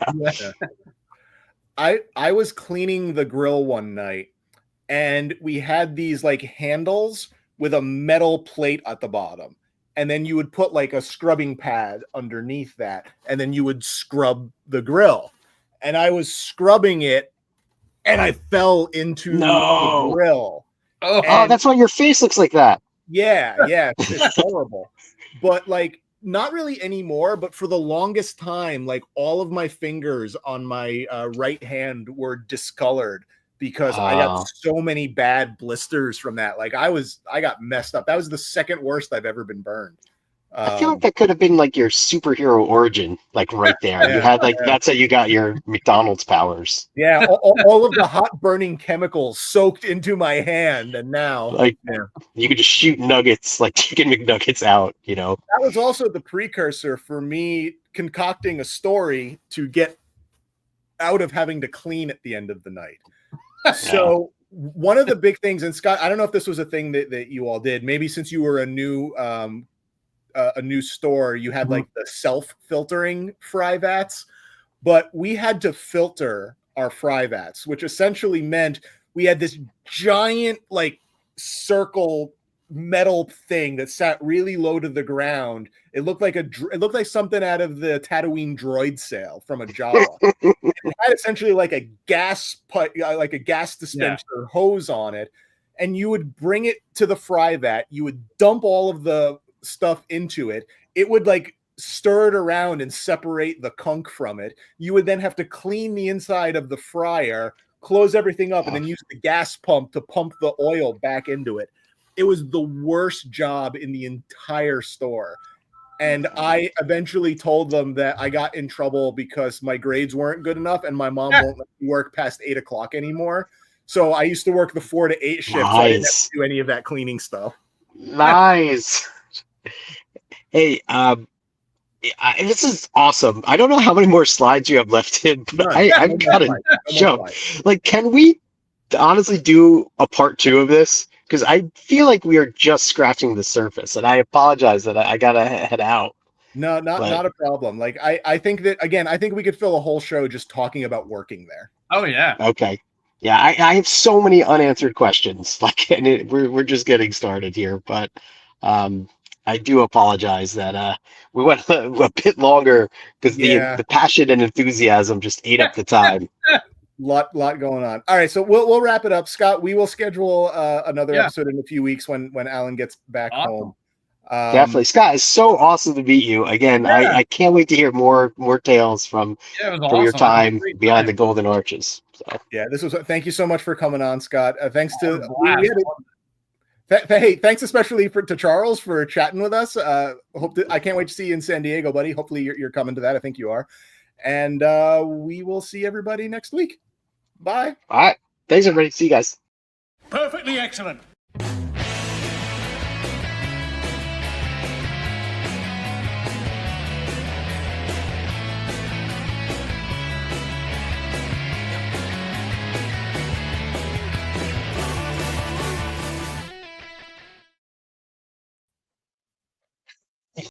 I was cleaning the grill one night and we had these like handles with a metal plate at the bottom. And then you would put like a scrubbing pad underneath that. And then you would scrub the grill. And I was scrubbing it and I fell into the grill. Oh, that's why your face looks like that. Yeah, it's horrible. But like not really anymore, but for the longest time, like all of my fingers on my right hand were discolored because I got so many bad blisters from that. Like I got messed up. That was the second worst I've ever been burned. I feel like that could have been like your superhero origin, like right there. You had like that's how you got your McDonald's powers. Yeah, all of the hot burning chemicals soaked into my hand, and now like you could just shoot nuggets, like chicken McNuggets out. You know, that was also the precursor for me concocting a story to get out of having to clean at the end of the night. So one of the big things, and Scott, I don't know if this was a thing that you all did. Maybe since you were a new store, you had like the self-filtering fry vats, but we had to filter our fry vats, which essentially meant we had this giant like circle metal thing that sat really low to the ground. It looked like something out of the Tatooine droid sale from a Jawa. It had essentially like a gas dispenser hose on it, and you would bring it to the fry vat. You would dump all of the stuff into it. It would like stir it around and separate the kunk from it. You would then have to clean the inside of the fryer, close everything up, and then use the gas pump to pump the oil back into it. It was the worst job in the entire store. And I eventually told them that I got in trouble because my grades weren't good enough and my mom won't let me work past 8 o'clock anymore. So I used to work the 4 to 8 shift. So I didn't have to do any of that cleaning stuff. Nice. Hey, this is awesome. I don't know how many more slides you have left in, but I've got to jump. Like, can we honestly do a part 2 of this? Because I feel like we are just scratching the surface, and I apologize that I gotta head out. No, not a problem. Like I think that again, I think we could fill a whole show just talking about working there. Oh yeah. Okay. Yeah, I have so many unanswered questions. Like, and we're just getting started here, but I do apologize that we went a bit longer because the passion and enthusiasm just ate up the time. Lot going on. All right, so we'll wrap it up. Scott, we will schedule another episode in a few weeks when Alan gets back home. Definitely. Scott, it's so awesome to meet you again. I can't wait to hear more tales from your time behind the Golden Arches. So. Yeah, thank you so much for coming on, Scott. Thanks thanks especially to Charles for chatting with us. I can't wait to see you in San Diego, buddy. Hopefully you're coming to that. I think you are. And we will see everybody next week. Bye. All right. Thanks, everybody. See you guys. Perfectly excellent.